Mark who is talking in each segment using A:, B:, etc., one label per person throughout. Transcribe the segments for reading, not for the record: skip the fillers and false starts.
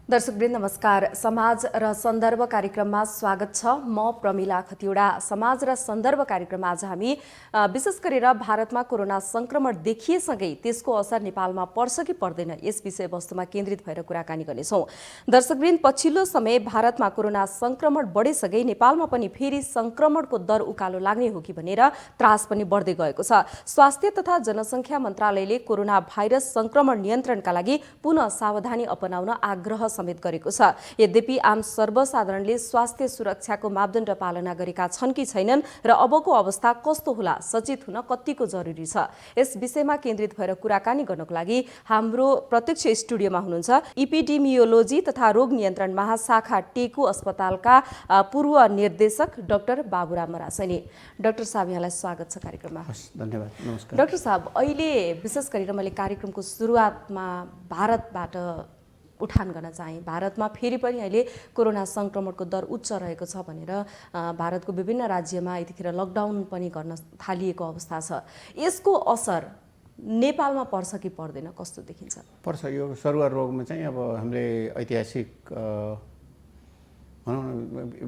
A: दर्शकवृन्द नमस्कार। समाज र सन्दर्भ कार्यक्रममा स्वागत छ। म प्रमिला खतिवडा। समाज र सन्दर्भ कार्यक्रममा आज हामी विशेष गरेर भारतमा कोरोना संक्रमण देखिएसँगै त्यसको असर नेपालमा पर्छ कि पर्दैन यस विषयवस्तुमा केन्द्रित भएर कुराकानी गर्नेछौँ। दर्शकवृन्द, पछिल्लो समय भारतमा कोरोना संक्रमण बढेसँगै नेपालमा पनि फेरि संक्रमणको दर उकालो लाग्ने हो कि भनेर त्रास पनि बढ्दै गएको छ। स्वास्थ्य तथा जनसङ्ख्या मन्त्रालयले कोरोना भाइरस संक्रमण नियन्त्रणका लागि पुनः सावधानी अपनाउन आग्रह समेत गरेको छ। यद्यपि आम सर्वसाधारणले स्वास्थ्य सुरक्षाको मापदण्ड पालना गरेका छन् कि छैनन् र अबको अवस्था कस्तो होला सचेत हुन कतिको जरुरी छ, यस विषयमा केन्द्रित भएर कुराकानी गर्नको लागि हाम्रो प्रत्यक्ष स्टुडियोमा हुनुहुन्छ इपिडेमियोलोजी तथा रोग नियन्त्रण महाशाखा टेकु अस्पतालका पूर्व निर्देशक डाक्टर बाबुराम मरासैनी। डाक्टर साहब, यहाँलाई स्वागत छ कार्यक्रममा।
B: धन्यवाद। नमस्कार।
A: डाक्टर साहब, अहिले विशेष गरेर मैले कार्यक्रमको सुरुवातमा भारतबाट उठान गर्न चाहे। भारतमा फेरि पनि अहिले कोरोना संक्रमणको दर उच्च रहेको छ भनेर भारतको विभिन्न राज्यमा यतिखेर लकडाउन पनि गर्न थालिएको अवस्था छ। यसको असर नेपालमा पर्छ कि पर्दैन, कस्तो देखिन्छ?
B: पर्छ। यो सरुवा रोगमा चाहिँ अब हामीले ऐतिहासिक भनौँ न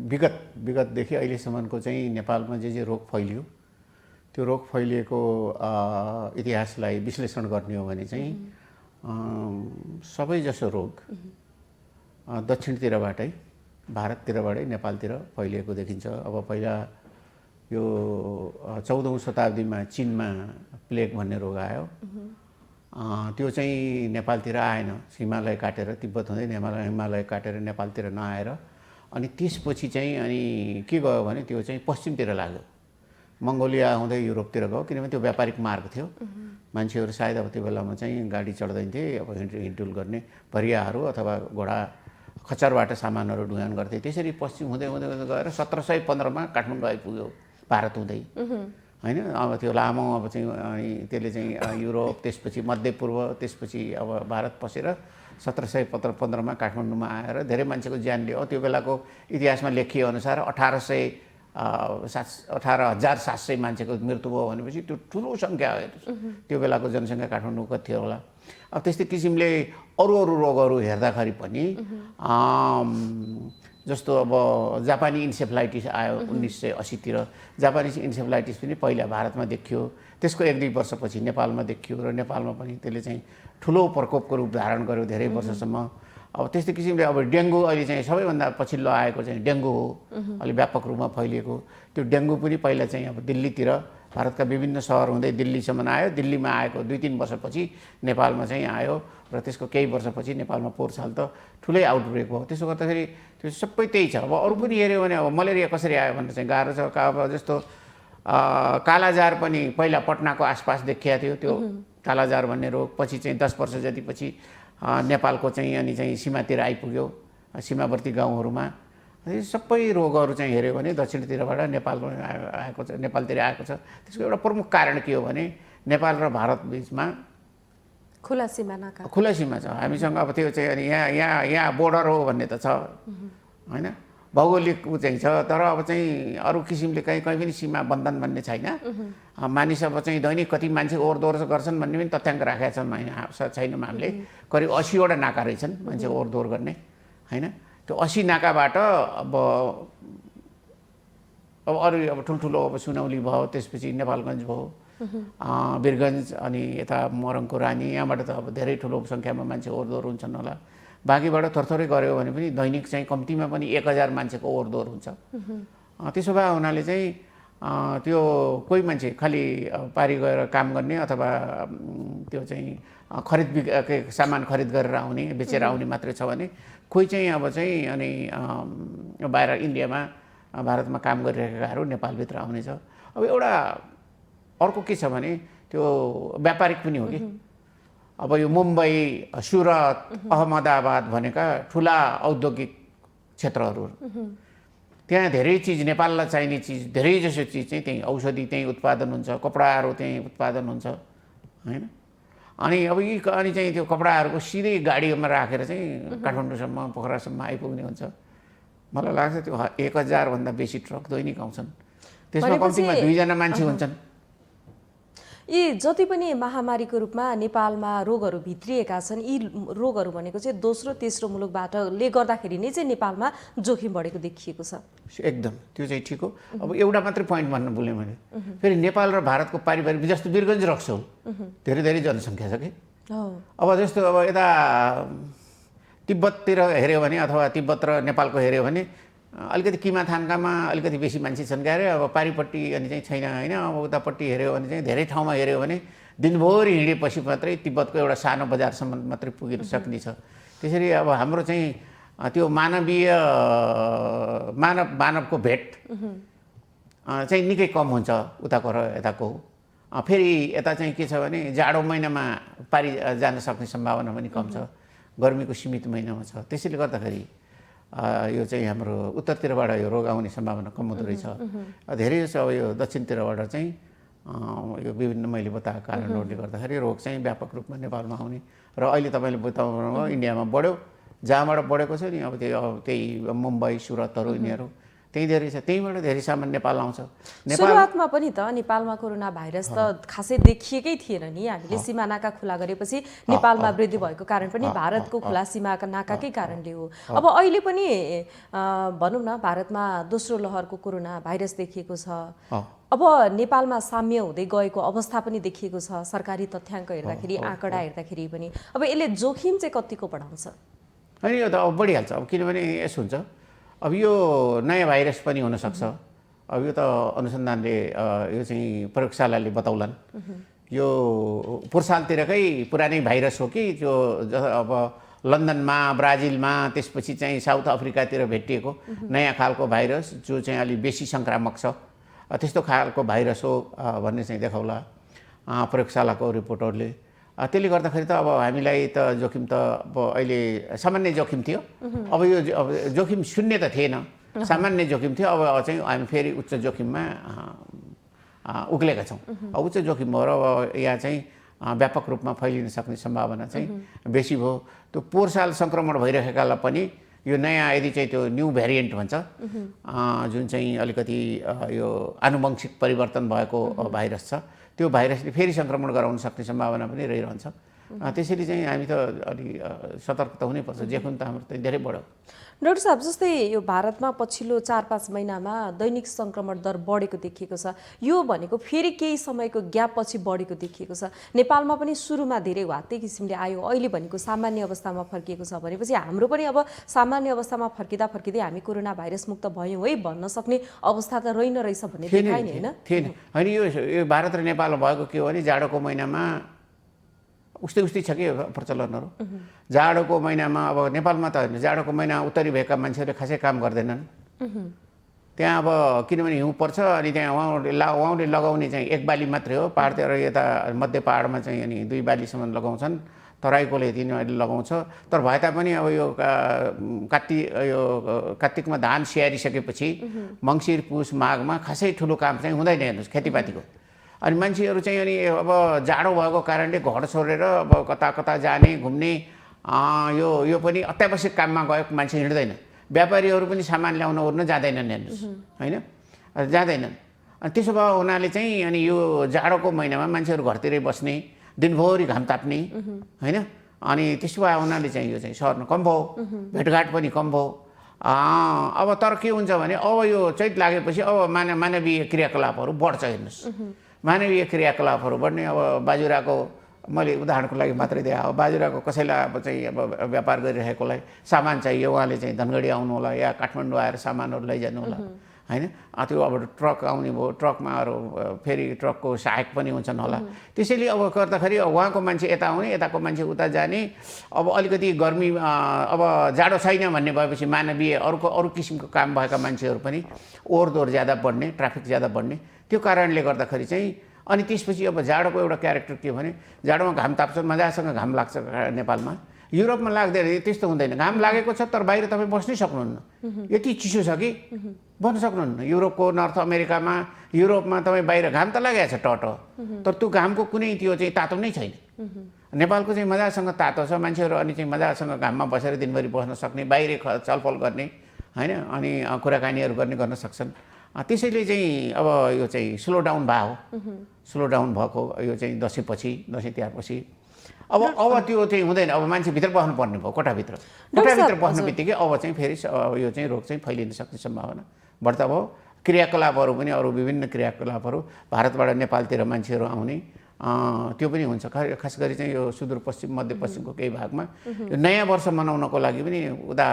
B: विगतदेखि अहिलेसम्मको चाहिँ नेपालमा जे रोग फैलियो त्यो रोग फैलिएको इतिहासलाई विश्लेषण गर्ने हो भने चाहिँ सबैजसो रोग दक्षिणतिरबाटै भारततिरबाटै नेपालतिर फैलिएको देखिन्छ। अब पहिला यो 14औं शताब्दीमा चीनमा प्लेग भन्ने रोग आयो। त्यो चाहिँ नेपालतिर आएन। हिमालय काटेर तिब्बत हुँदै हिमालय काटेर नेपालतिर नआएर अनि त्यसपछि चाहिँ अनि के गयो भने त्यो चाहिँ पश्चिमतिर लाग्यो। मङ्गोलिया हुँदै युरोपतिर गयो, किनभने त्यो व्यापारिक मार्ग थियो। मान्छेहरू सायद अब त्यो बेलामा चाहिँ गाडी चढ्दैन थिए, अब हिँडडुल गर्ने भरियाहरू अथवा घोडा खच्चरबाट सामानहरू ढुवान गर्थे। त्यसरी पश्चिम हुँदै हुँदै हुँदै गएर 1715मा काठमाडौँ आइपुग्यो भारत हुँदै, होइन? अब त्यो लामो अब चाहिँ त्यसले चाहिँ युरोप, त्यसपछि मध्यपूर्व, त्यसपछि अब भारत पसेर 1715मा काठमाडौँमा आएर धेरै मान्छेको ज्यान लियो। त्यो बेलाको इतिहासमा लेखिए अनुसार 18,700 मान्छेको मृत्यु भयो भनेपछि त्यो ठुलो सङ्ख्या हो। त्यो बेलाको जनसङ्ख्या काठमाडौँको थियो होला। अब त्यस्तै किसिमले अरू रोगहरू हेर्दाखेरि पनि जस्तो अब जापानी इन्सेफ्लाइटिस आयो 1980तिर। जापानिज इन्सेफ्लाइटिस पनि पहिला भारतमा देखियो, त्यसको 1-2 वर्षपछि नेपालमा देखियो र नेपालमा पनि त्यसले चाहिँ ठुलो प्रकोपको रूप धारण गर्यो धेरै वर्षसम्म। अब त्यस्तै किसिमले अब डेङ्गु अहिले चाहिँ सबैभन्दा पछिल्लो आएको चाहिँ डेङ्गु हो, अलि व्यापक रूपमा फैलिएको। त्यो डेङ्गु पनि पहिला चाहिँ अब दिल्लीतिर भारतका विभिन्न सहर हुँदै दिल्लीसम्म आयो। दिल्लीमा आएको 2-3 वर्षपछि नेपालमा चाहिँ आयो र त्यसको केही वर्षपछि नेपालमा पोहोर साल त ठुलै आउटब्रेक भयो। त्यसो गर्दाखेरि त्यो सबै त्यही छ। अब अरू पनि हेऱ्यो भने अब मलेरिया कसरी आयो भनेर चाहिँ गाह्रो छ। अब जस्तो कालाजार पनि पहिला पटनाको आसपास देखिया थियो त्यो कालाजार भन्ने रोग, पछि चाहिँ 10 वर्ष जति पछि नेपालको चाहिँ अनि चाहिँ सीमातिर आइपुग्यो, सीमावर्ती गाउँहरूमा। सबै रोगहरू चाहिँ हेऱ्यो भने दक्षिणतिरबाट नेपालमा आएको छ, नेपालतिर आएको छ। त्यसको एउटा प्रमुख कारण के हो भने नेपाल र भारत बिचमा
A: खुला सीमा
B: छ हामीसँग। अब त्यो चाहिँ अनि यहाँ बोर्डर हो भन्ने त छ, होइन? भौगोलिक चाहिँ छ, तर अब चाहिँ अरू किसिमले कहीँ पनि सीमा बन्धन भन्ने छैन। मानिस अब चाहिँ दैनिक कति मान्छे ओहोरदोहोर गर्छन् भन्ने पनि तथ्याङ्क राखेका छैनौँ हामीले। करिब 80वटा नाका रहेछन् मान्छे ओहोरदोहोर गर्ने, होइन? त्यो 80 नाकाबाट अब अरू अब ठुल्ठुलो अब सुनौली भयो, त्यसपछि नेपालगञ्ज भयो, वीरगञ्ज, अनि यता मोरङको रानी, यहाँबाट त अब धेरै ठुलो सङ्ख्यामा मान्छे ओहोरदोहोर हुन्छन् होला। बाँकीबाट थोरै गऱ्यो भने पनि दैनिक चाहिँ कम्तीमा पनि 1000 मान्छेको ओहोरदोहोर हुन्छ। त्यसो भए हुनाले चाहिँ त्यो कोही मान्छे खालि पारी गएर काम गर्ने अथवा त्यो चाहिँ सामान खरिद गरेर आउने, बेचेर आउने मात्रै छ भने, कोही चाहिँ अब चाहिँ अनि बाहिर इन्डियामा भारतमा काम गरिरहेकाहरू नेपालभित्र आउने छ। अब एउटा अर्को के छ भने त्यो व्यापारिक पनि हो कि। अब यो मुम्बई, सुरत, अहमदाबाद भनेका ठुला औद्योगिक क्षेत्रहरू, त्यहाँ धेरै चिज नेपाललाई चाहिने चिज, धेरै जसो चिज चाहिँ त्यहीँ औषधि त्यहीँ उत्पादन हुन्छ, कपडाहरू त्यहीँ उत्पादन हुन्छ, होइन? अनि अब अनि चाहिँ त्यो कपडाहरूको सिधै गाडीमा राखेर चाहिँ काठमाडौँसम्म पोखरासम्म आइपुग्ने हुन्छ। मलाई लाग्छ त्यो 1000 भन्दा बेसी ट्रक दैनिक आउँछन्। त्यसमा कम्तीमा 2 जना मान्छे हुन्छन्।
A: यी जति पनि महामारीको रूपमा नेपालमा रोगहरू भित्रिएका छन्, यी रोगहरू भनेको चाहिँ दोस्रो तेस्रो मुलुकबाटले गर्दाखेरि नै चाहिँ नेपालमा जोखिम बढेको देखिएको छ।
B: एकदम त्यो चाहिँ ठिक हो। अब एउटा मात्रै पोइन्ट भन्न भुलेँ मैले, फेरि नेपाल र भारतको पारिवारिक जस्तो वीरगञ्ज रक्सौल धेरै धेरै जनसङ्ख्या छ कि। अब जस्तो अब यता तिब्बततिर हेऱ्यो भने अथवा तिब्बत र नेपालको हेऱ्यो भने अलिकति किमाथान्कामा अलिकति बेसी मान्छे छन् क्यारे, अब पारिपट्टि अनि चाहिँ छैन होइन। अब उतापट्टि हेऱ्यो भने चाहिँ धेरै ठाउँमा हेऱ्यो भने दिनभरि हिँडेपछि मात्रै तिब्बतको एउटा सानो बजारसम्म मात्रै पुगिन सक्ने छ। त्यसरी अब हाम्रो चाहिँ त्यो मानवको भेट चाहिँ निकै कम हुन्छ उताको र यताको। फेरि यता चाहिँ के छ भने जाडो महिनामा पारि जान सक्ने सम्भावना पनि कम छ, गर्मीको सीमित महिनामा छ। त्यसैले गर्दाखेरि यो चाहिँ हाम्रो उत्तरतिरबाट यो रोग आउने सम्भावना कम हुँदो रहेछ। धेरै जसो अब यो दक्षिणतिरबाट चाहिँ यो विभिन्न मैले बताएको कारणहरूले गर्दाखेरि रोग चाहिँ व्यापक रूपमा नेपालमा आउने र अहिले तपाईँले बताउनुभयो इन्डियामा बढ्यो, जहाँबाट बढेको छ नि अब त्यही मुम्बई सुरतहरू यिनीहरू त्यही धेरै छ, त्यहीँबाट धेरै सामान नेपाल आउँछ।
A: सुरुवातमा पनि त नेपालमा कोरोना भाइरस त खासै देखिएकै थिएन नि। हामीले सिमानाका खुला गरेपछि नेपालमा वृद्धि भएको कारण पनि भारतको खुला सीमाका नाकाकै कारणले हो। अब अहिले पनि भनौँ न भारतमा दोस्रो लहरको कोरोना भाइरस देखिएको छ। अब नेपालमा साम्य हुँदै गएको अवस्था पनि देखिएको छ सरकारी तथ्याङ्क हेर्दाखेरि, आँकडा हेर्दाखेरि पनि। अब यसले जोखिम चाहिँ कतिको बढाउँछ?
B: होइन यो त अब बढिहाल्छ। अब किनभने यसो हुन्छ, अब यो नयाँ भाइरस पनि हुनसक्छ। अब यो त अनुसन्धानले यो चाहिँ प्रयोगशालाले बताउलान्। यो पोहोर सालतिरकै पुरानै भाइरस हो कि जो अब लन्डनमा, ब्राजिलमा, त्यसपछि चाहिँ साउथ अफ्रिकातिर भेटिएको नयाँ खालको भाइरस जो चाहिँ अलिक बेसी सङ्क्रामक छ, त्यस्तो खालको भाइरस हो भन्ने चाहिँ देखाउला प्रयोगशालाको रिपोर्टहरूले। त्यसले गर्दाखेरि त अब हामीलाई त जोखिम त अब अहिले सामान्य जोखिम थियो। अब यो जोखिम शून्य त थिएन, सामान्य जोखिम थियो। अब चाहिँ हामी फेरि उच्च जोखिममा उक्लेका छौँ। उच्च जोखिम भएर अब यहाँ चाहिँ व्यापक रूपमा फैलिन सक्ने सम्भावना चाहिँ बेसी भयो। त्यो पोहोर साल सङ्क्रमण भइरहेकालाई पनि यो नयाँ यदि चाहिँ त्यो न्यू भेरिएन्ट भन्छ जुन चाहिँ अलिकति यो आनुवंशिक परिवर्तन भएको भाइरस छ, त्यो भाइरसले फेरि सङ्क्रमण गराउन सक्ने सम्भावना पनि रहिरहन्छ। त्यसैले चाहिँ हामी त अलि सतर्क त हुनैपर्छ। जोखिम त हाम्रो त धेरै बढ्यो।
A: डाक्टर साहब, जस्तै यो भारतमा पछिल्लो 4-5 महिनामा दैनिक सङ्क्रमण दर बढेको देखिएको छ। यो भनेको फेरि केही समयको ग्याप पछि बढेको देखिएको छ। नेपालमा पनि सुरुमा धेरै वात्तै किसिमले आयो, अहिले भनेको सामान्य अवस्थामा फर्किएको छ भनेपछि हाम्रो पनि अब सामान्य अवस्थामा फर्किँदा फर्किँदै हामी कोरोना भाइरस मुक्त भयौँ है भन्न सक्ने अवस्था त रहेन रहेछ भन्ने देखाइ नि, होइन?
B: थिएन होइन। यो भारत र नेपालमा भएको के हो भने जाडोको महिनामा उस्तै छ कि प्रचलनहरू। जाडोको महिनामा अब नेपालमा त होइन, जाडोको महिना उत्तरी भेगका मान्छेहरूले खासै काम गर्दैनन् त्यहाँ। अब किनभने हिउँ पर्छ अनि त्यहाँ उहाँले लगाउने चाहिँ एक बाली मात्रै हो। पहाडतिर यता मध्य पहाडमा चाहिँ अनि 2 बालीसम्म लगाउँछन्, तराईकोले यति नै लगाउँछ। तर भए तापनि अब यो कार्तिकमा धान स्याहारिसकेपछि मङ्सिर पुस माघमा खासै ठुलो काम चाहिँ हुँदैन हेर्नुहोस् खेतीपातीको। अनि मान्छेहरू चाहिँ अनि अब जाडो भएको कारणले घर छोडेर अब कता कता जाने घुम्ने यो पनि अत्यावश्यक काममा गएको मान्छे हिँड्दैन। व्यापारीहरू पनि सामान ल्याउन ओर्न जाँदैनन् हेर्नुहोस्, होइन? जाँदैनन्। अनि त्यसो भए हुनाले चाहिँ अनि यो जाडोको महिनामा मान्छेहरू घरतिरै बस्ने, दिनभरि घाम ताप्ने, होइन? अनि त्यसो भए हुनाले चाहिँ यो चाहिँ सर्न कम भयो, भेटघाट पनि कम भयो। अब तर के हुन्छ भने अब यो चैत लागेपछि अब मानवीय क्रियाकलापहरू बढ्छ हेर्नुहोस्। मानवीय क्रियाकलापहरू बढ्ने। अब बाजुराको मैले उदाहरणको लागि मात्रै दिएँ। अब बाजुराको कसैलाई अब चाहिँ अब व्यापार गरिरहेकोलाई सामान चाहियो, उहाँले चाहिँ धनगढी आउनु होला या काठमाडौँ आएर सामानहरू लैजानु होला, होइन? त्यो अब ट्रक आउने भयो, ट्रकमा अरू फेरि ट्रकको सहायक पनि हुन्छन् होला। त्यसैले अब गर्दाखेरि उहाँको मान्छे यता आउने, यताको मान्छे उता जाने। अब अलिकति गर्मी अब जाडो छैन भन्ने भएपछि मानवीय अरू किसिमको काम भएका मान्छेहरू पनि ओहोरदोहोर ज्यादा बढ्ने, ट्राफिक ज्यादा बढ्ने। त्यो कारणले गर्दाखेरि चाहिँ अनि त्यसपछि अब जाडोको एउटा क्यारेक्टर के भने जाडोमा घाम ताप्छ, मजासँग घाम लाग्छ नेपालमा। युरोपमा लाग्दैन, त्यस्तो हुँदैन। घाम लागेको छ तर बाहिर तपाईँ बस्नै सक्नुहुन्न, यति चिसो छ कि बस्न सक्नुहुन्न। युरोपको नर्थ अमेरिकामा युरोपमा तपाईँ बाहिर घाम त लागेको छ टटो, तर त्यो घामको कुनै त्यो चाहिँ तातो नै छैन। नेपालको चाहिँ मजासँग तातो छ, मान्छेहरू अनि चाहिँ मजासँग घाममा बसेर दिनभरि बस्न सक्ने, बाहिर छलफल गर्ने, होइन? अनि कुराकानीहरू गर्न सक्छन्। त्यसैले चाहिँ अब यो चाहिँ स्लो डाउन भयो, स्लो डाउन भएको यो चाहिँ दसैँपछि, दसैँ तिहारपछि अब त्यो चाहिँ हुँदैन। अब मान्छे भित्र बस्नु पर्ने भयो, कोठाभित्र बस्ने बित्तिकै अब चाहिँ फेरि यो चाहिँ रोग चाहिँ फैलिन सक्ने सम्भावना बढ्ता भयो। क्रियाकलापहरू पनि अरू विभिन्न क्रियाकलापहरू भारतबाट नेपालतिर मान्छेहरू आउने त्यो पनि हुन्छ। खास गरी चाहिँ यो सुदूरपश्चिम मध्यपश्चिमको केही भागमा यो नयाँ वर्ष मनाउनको लागि पनि उता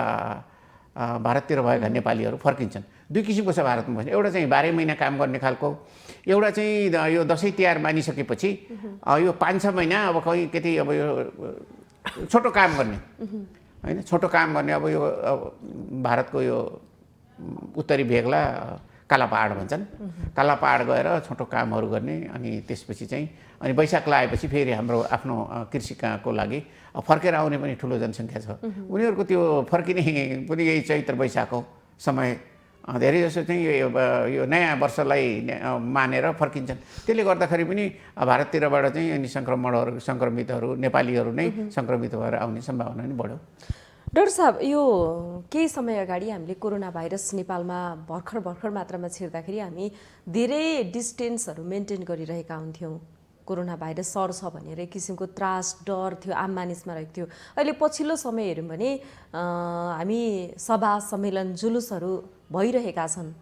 B: भारततिर भएका नेपालीहरू फर्किन्छन्। दुई किसिमको छ भारतमा बस्ने, एउटा चाहिँ 12 महिना काम गर्ने खालको, एउटा चाहिँ यो दसैँ तिहार मानिसकेपछि यो 5-6 महिना अब कहीँ कति अब यो छोटो काम गर्ने होइन, छोटो काम गर्ने। अब यो भारतको यो उत्तरी भेगला काला पहाड भन्छन्, काला पहाड गएर छोटो कामहरू गर्ने। अनि त्यसपछि चाहिँ अनि वैशाख लागेपछि फेरि हाम्रो आफ्नो कृषिको लागि फर्केर आउने पनि ठुलो जनसङ्ख्या छ। उनीहरूको त्यो फर्किने पनि यही चैत्र वैशाख हो समय। धेरै जसो चाहिँ यो नयाँ वर्षलाई मानेर फर्किन्छन्। त्यसले गर्दाखेरि पनि भारततिरबाट चाहिँ अनि सङ्क्रमितहरू नेपालीहरू नै सङ्क्रमित भएर आउने सम्भावना पनि बढ्यो।
A: डाक्टर साहब, यो केही समय अगाडि हामीले कोरोना भाइरस नेपालमा भर्खर मात्रामा छिर्दाखेरि हामी धेरै डिस्टेन्सहरू मेन्टेन गरिरहेका हुन्थ्यौँ। कोरोना भाइरस सर्छ भनेर एक किसिमको त्रास डर थियो, आम मानिसमा रहेको थियो। अहिले पछिल्लो समय हेऱ्यौँ भने हामी सभा सम्मेलन जुलुसहरू भइरहेका छन्,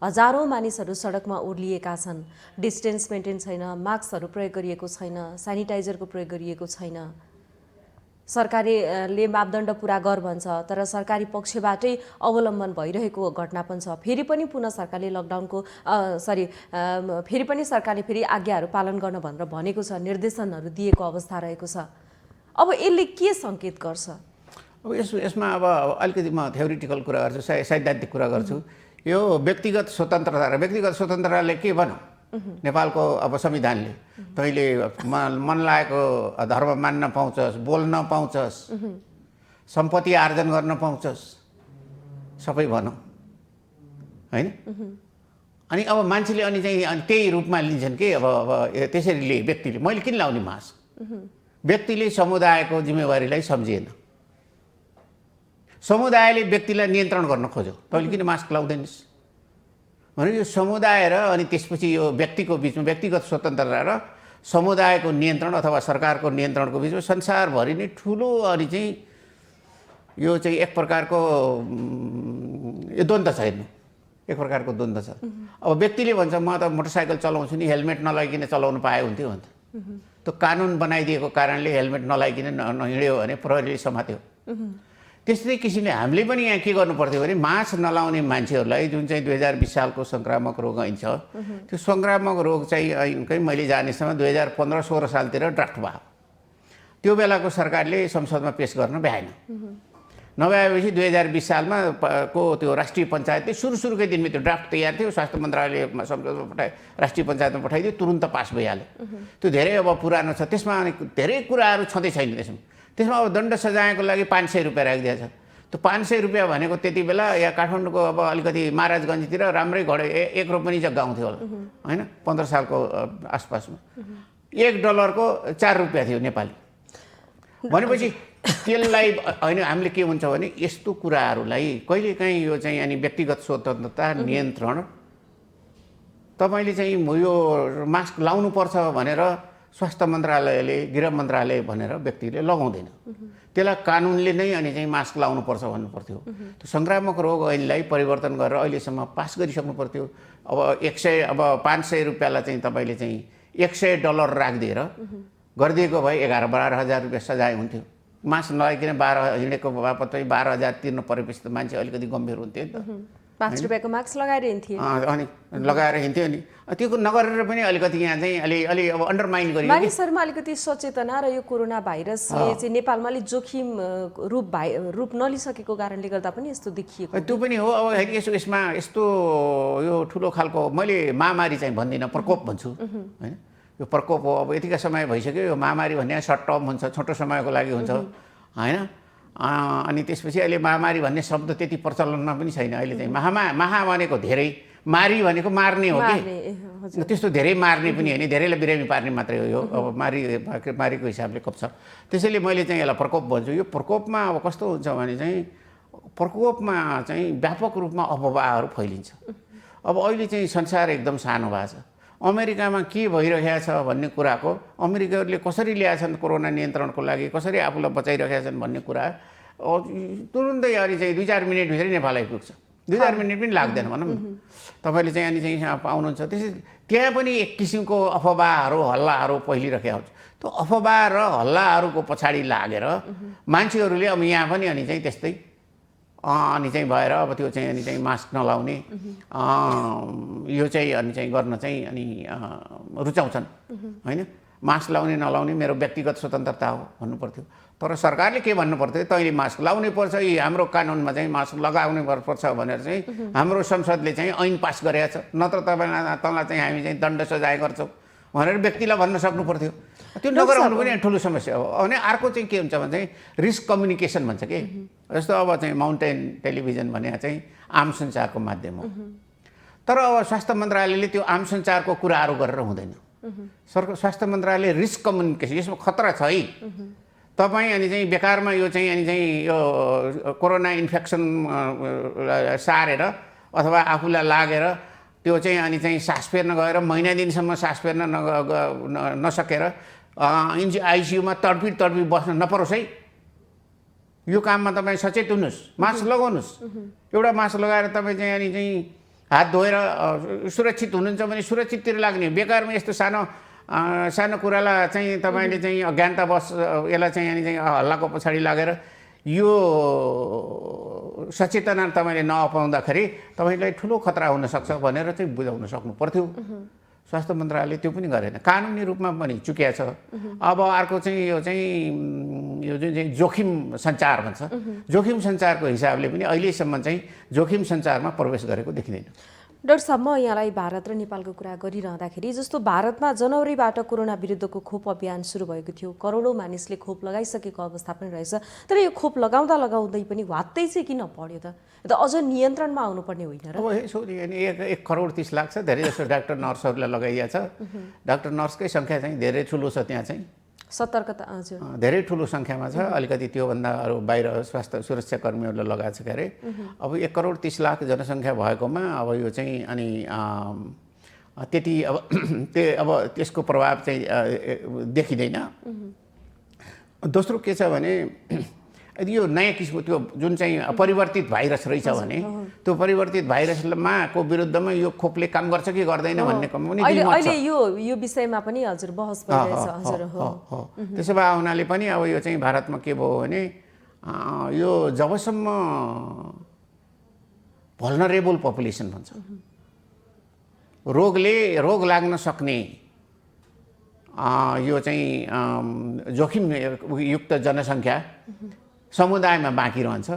A: हजारौँ मानिसहरू सडकमा ओर्लिएका छन्, डिस्टेन्स मेन्टेन छैन, मास्कहरू प्रयोग गरिएको छैन, सेनिटाइजरको प्रयोग गरिएको छैन। सरकारले मापदण्ड पुरा गर भन्छ, तर सरकारी पक्षबाटै अवलम्बन भइरहेको घटना पनि छ। फेरि पनि पुनः सरकारले लकडाउनको फेरि पनि सरकारले फेरि आज्ञाहरू पालन गर्न भनेर भनेको छ, निर्देशनहरू दिएको अवस्था रहेको छ। अब यसले के सङ्केत गर्छ?
B: अब यसमा अब अलिकति म थ्योरिटिकल कुरा गर्छु, सैद्धान्तिक कुरा गर्छु। यो व्यक्तिगत स्वतन्त्रताले के भनौँ, नेपालको अब संविधानले तैँले मन लागेको धर्म मान्न पाउँछस्, बोल्न पाउँछस्, सम्पत्ति आर्जन गर्न पाउँछस्, सबै भनौँ होइन। अनि अब मान्छेले अनि चाहिँ त्यही रूपमा लिन्छन् कि अब त्यसरी लिए व्यक्तिले, मैले किन लाउने मास्क? व्यक्तिले समुदायको जिम्मेवारीलाई सम्झिएन, समुदायले व्यक्तिलाई नियन्त्रण गर्न खोज्यो, तैँले किन मास्क लाउँदैनस् भने यो समुदाय र अनि त्यसपछि यो व्यक्तिको बिचमा व्यक्तिगत स्वतन्त्रता र समुदायको नियन्त्रण अथवा सरकारको नियन्त्रणको बिचमा संसारभरि नै ठुलो अनि चाहिँ यो चाहिँ एक प्रकारको यो द्वन्द्व छ। हेर्नु, एक प्रकारको द्वन्द्व छ। अब व्यक्तिले भन्छ म त मोटरसाइकल चलाउँछु नि, हेलमेट नलाइकन चलाउनु पाए हुन्थ्यो भन्छ। त्यो कानुन बनाइदिएको कारणले हेलमेट नलाइकन हिँड्यो भने प्रहरीले समात्यो। त्यस्तै किसिमले हामीले पनि यहाँ के गर्नु पर्थ्यो भने मास्क नलाउने मान्छेहरूलाई जुन चाहिँ 2020 सालको सङ्क्रामक रोग आइन्छ, त्यो सङ्क्रामक रोग चाहिँ मैले जानेसम्म 2015-16 सालतिर ड्राफ्ट भयो। त्यो बेलाको सरकारले संसदमा पेश गर्न भ्याएन। नभएपछि 2020 सालमा को त्यो राष्ट्रिय पञ्चायतले सुरुकै दिनमै त्यो ड्राफ्ट तयार थियो, स्वास्थ्य मन्त्रालयमा संसदमा राष्ट्रिय पञ्चायतमा पठाइदियो, तुरुन्त पास भइहाल्यो। त्यो धेरै अब पुरानो छ, त्यसमा धेरै कुराहरू छँदै छैन। त्यसमा अब दण्ड सजायको लागि 500 रुपियाँ राखिदिएको छ। त्यो 500 रुपियाँ भनेको त्यति बेला या काठमाडौँको अब अलिकति महाराजगञ्जतिर राम्रै घडे 1 रोपनी जग्गा आउँथ्यो होला होइन, 15 सालको आसपासमा $1 को 4 रुपियाँ थियो नेपाली। भनेपछि त्यसलाई होइन, हामीले के हुन्छ भने यस्तो कुराहरूलाई कहिलेकाहीँ यो चाहिँ अनि व्यक्तिगत स्वतन्त्रता नियन्त्रण तपाईँले चाहिँ यो मास्क लाउनुपर्छ भनेर स्वास्थ्य मन्त्रालयले गृह मन्त्रालय भनेर व्यक्तिले लगाउँदैन, त्यसलाई कानुनले नै अनि चाहिँ मास्क लाउनुपर्छ भन्नु पर्थ्यो। त्यो सङ्क्रामक रोग ऐनलाई परिवर्तन गरेर अहिलेसम्म पास गरिसक्नु पर्थ्यो। अब 500 रुपियाँलाई चाहिँ तपाईँले चाहिँ $100 राखिदिएर गरिदिएको भए 11-12 हजार रुपियाँ सजाय हुन्थ्यो। मास्क नलाइकन 12 हिँडेको बापत चाहिँ 12,000 तिर्नु परेपछि त मान्छे अलिकति गम्भीर हुन्थ्यो नि त।
A: 5 रुपियाँको मास्क लगाएर हिँड्थ्यो
B: अनि लगाएर हिँड्थ्यो नि। त्यो नगरेर पनि अलिकति यहाँ चाहिँ अलि अब अन्डरमाइन गरियो।
A: मानिसहरूमा अलिकति सचेतना र यो कोरोना भाइरसले चाहिँ नेपालमा अलिक जोखिम रूप नलिसकेको कारणले गर्दा पनि यस्तो देखिएको।
B: त्यो पनि हो। अब यसमा यस्तो यो ठुलो खालको मैले महामारी चाहिँ भन्दिनँ, प्रकोप भन्छु होइन। यो प्रकोप हो। अब यतिका समय भइसक्यो। यो महामारी भन्ने सर्ट टर्म हुन्छ, छोटो समयको लागि हुन्छ होइन। अनि त्यसपछि अहिले महामारी भन्ने शब्द त्यति प्रचलनमा पनि छैन अहिले चाहिँ। महा भनेको धेरै, मारी भनेको मार्ने हो कि, त्यस्तो धेरै मार्ने पनि होइन, धेरैलाई बिरामी पार्ने मात्रै हो यो। अब मारीको हिसाबले कप छ। त्यसैले मैले चाहिँ यसलाई प्रकोप भन्छु। यो प्रकोपमा अब कस्तो हुन्छ भने चाहिँ प्रकोपमा चाहिँ व्यापक रूपमा अफवाहहरू फैलिन्छ। अब अहिले चाहिँ संसार एकदम सानो भएको छ। अमेरिकामा के भइरहेको छ भन्ने कुराको, अमेरिकाहरूले कसरी ल्याएछन् कोरोना नियन्त्रणको लागि, कसरी आफूलाई बचाइरहेका छन् भन्ने कुरा तुरुन्तै अहिले चाहिँ 2-4 मिनटभित्रै नेपाल आइपुग्छ। 2-4 मिनट पनि लाग्दैन भनौँ न। तपाईँले चाहिँ अनि चाहिँ पाउनुहुन्छ। त्यसै त्यहाँ पनि एक किसिमको अफवाहहरू हल्लाहरू फैलिरहेको हुन्छ। त्यो अफवाह र हल्लाहरूको पछाडि लागेर मान्छेहरूले अब यहाँ पनि अनि चाहिँ त्यस्तै अनि चाहिँ भएर अब त्यो चाहिँ अनि चाहिँ मास्क नलाउने यो चाहिँ अनि चाहिँ गर्न चाहिँ अनि रुचाउँछन् होइन। मास्क लाउने नलाउने मेरो व्यक्तिगत स्वतन्त्रता हो भन्नु पर्थ्यो। तर सरकारले के भन्नु पर्थ्यो, तैँले मास्क लाउनै पर्छ, यी हाम्रो कानुनमा चाहिँ मास्क लगाउनै पर्छ भनेर चाहिँ हाम्रो संसदले चाहिँ ऐन पास गरेको छ, नत्र तँलाई चाहिँ हामी चाहिँ दण्ड सजाय गर्छौँ भनेर व्यक्तिलाई भन्न सक्नु पर्थ्यो। त्यो नगराउनु पनि ठुलो समस्या हो। अनि अर्को चाहिँ के हुन्छ भने चाहिँ रिस्क कम्युनिकेसन भन्छ कि, जस्तो अब चाहिँ माउन्टेन टेलिभिजन भने चाहिँ आम सञ्चारको माध्यम हो। तर अब स्वास्थ्य मन्त्रालयले त्यो आम सञ्चारको कुराहरू गरेर हुँदैन। स्वास्थ्य मन्त्रालय रिस्क कम्युनिकेसन, यसमा खतरा छ है, तपाईँ अनि चाहिँ बेकारमा यो चाहिँ अनि चाहिँ यो कोरोना इन्फेक्सन सारेर अथवा आफूलाई लागेर त्यो चाहिँ अनि चाहिँ सास फेर्न गएर महिना दिनसम्म सास फेर्न नसकेर आइसियुमा तडपी बस्न नपरोस् है। यो काममा तपाईँ सचेत हुनुहोस्, मास्क लगाउनुहोस्। एउटा मास्क लगाएर तपाईँ चाहिँ अनि चाहिँ हात धोएर सुरक्षित हुनुहुन्छ भने सुरक्षिततिर लाग्ने, बेकारमा यस्तो सानो कुरालाई चाहिँ तपाईँले चाहिँ अज्ञानतावश यसलाई चाहिँ अनि चाहिँ हल्लाको पछाडि लागेर यो सचेतना तपाईँले नअपाउँदाखेरि तपाईँलाई ठुलो खतरा हुनसक्छ भनेर चाहिँ बुझाउन सक्नु पर्थ्यो। स्वास्थ्य मन्त्रालयले त्यो पनि गरेन, कानुनी रूपमा पनि चुकिया छ। अब अर्को चाहिँ यो जुन चाहिँ जोखिम सञ्चार भन्छ, जोखिम सञ्चारको हिसाबले पनि अहिलेसम्म चाहिँ जोखिम सञ्चारमा प्रवेश गरेको देखिँदैन।
A: डाक्टर साहब, म यहाँलाई भारत र नेपालको कुरा गरिरहँदाखेरि जस्तो भारतमा जनवरीबाट कोरोना विरुद्धको खोप अभियान सुरु भएको थियो, करोडौँ मानिसले खोप लगाइसकेको अवस्था पनि रहेछ। तर यो खोप लगाउँदै पनि वात्तै चाहिँ किन बढ्यो त? अझ नियन्त्रणमा आउनुपर्ने होइन र?
B: अब यसो 1 करोड 30 लाख छ, धेरै जस्तो डाक्टर नर्सहरूलाई लगाइया छ। डाक्टर नर्सकै सङ्ख्या चाहिँ धेरै ठुलो छ, त्यहाँ चाहिँ
A: सतर्कता हजुर
B: धेरै ठुलो सङ्ख्यामा छ। अलिकति त्योभन्दा अरू बाहिर स्वास्थ्य सुरक्षाकर्मीहरूलाई लगाएको छ के अरे। अब 1 करोड 30 लाख जनसङ्ख्या भएकोमा अब यो चाहिँ अनि त्यति अब त्यसको प्रभाव चाहिँ देखिँदैन। दोस्रो के छ भने यदि यो नयाँ किसिमको त्यो जुन चाहिँ परिवर्तित भाइरस रहेछ भने त्यो परिवर्तित भाइरसमा को विरुद्धमा यो खोपले काम गर्छ कि गर्दैन भन्ने पनि
A: अहिले यो विषयमा पनि हजुर बहस भइरहेछ हजुर।
B: त्यसो भए हुनाले पनि अब यो चाहिँ भारतमा के भयो भने यो जबसम्म भल्नरेबल पपुलेसन भन्छ, रोग लाग्न सक्ने यो चाहिँ जोखिम युक्त जनसङ्ख्या समुदायमा बाँकी रहन्छ।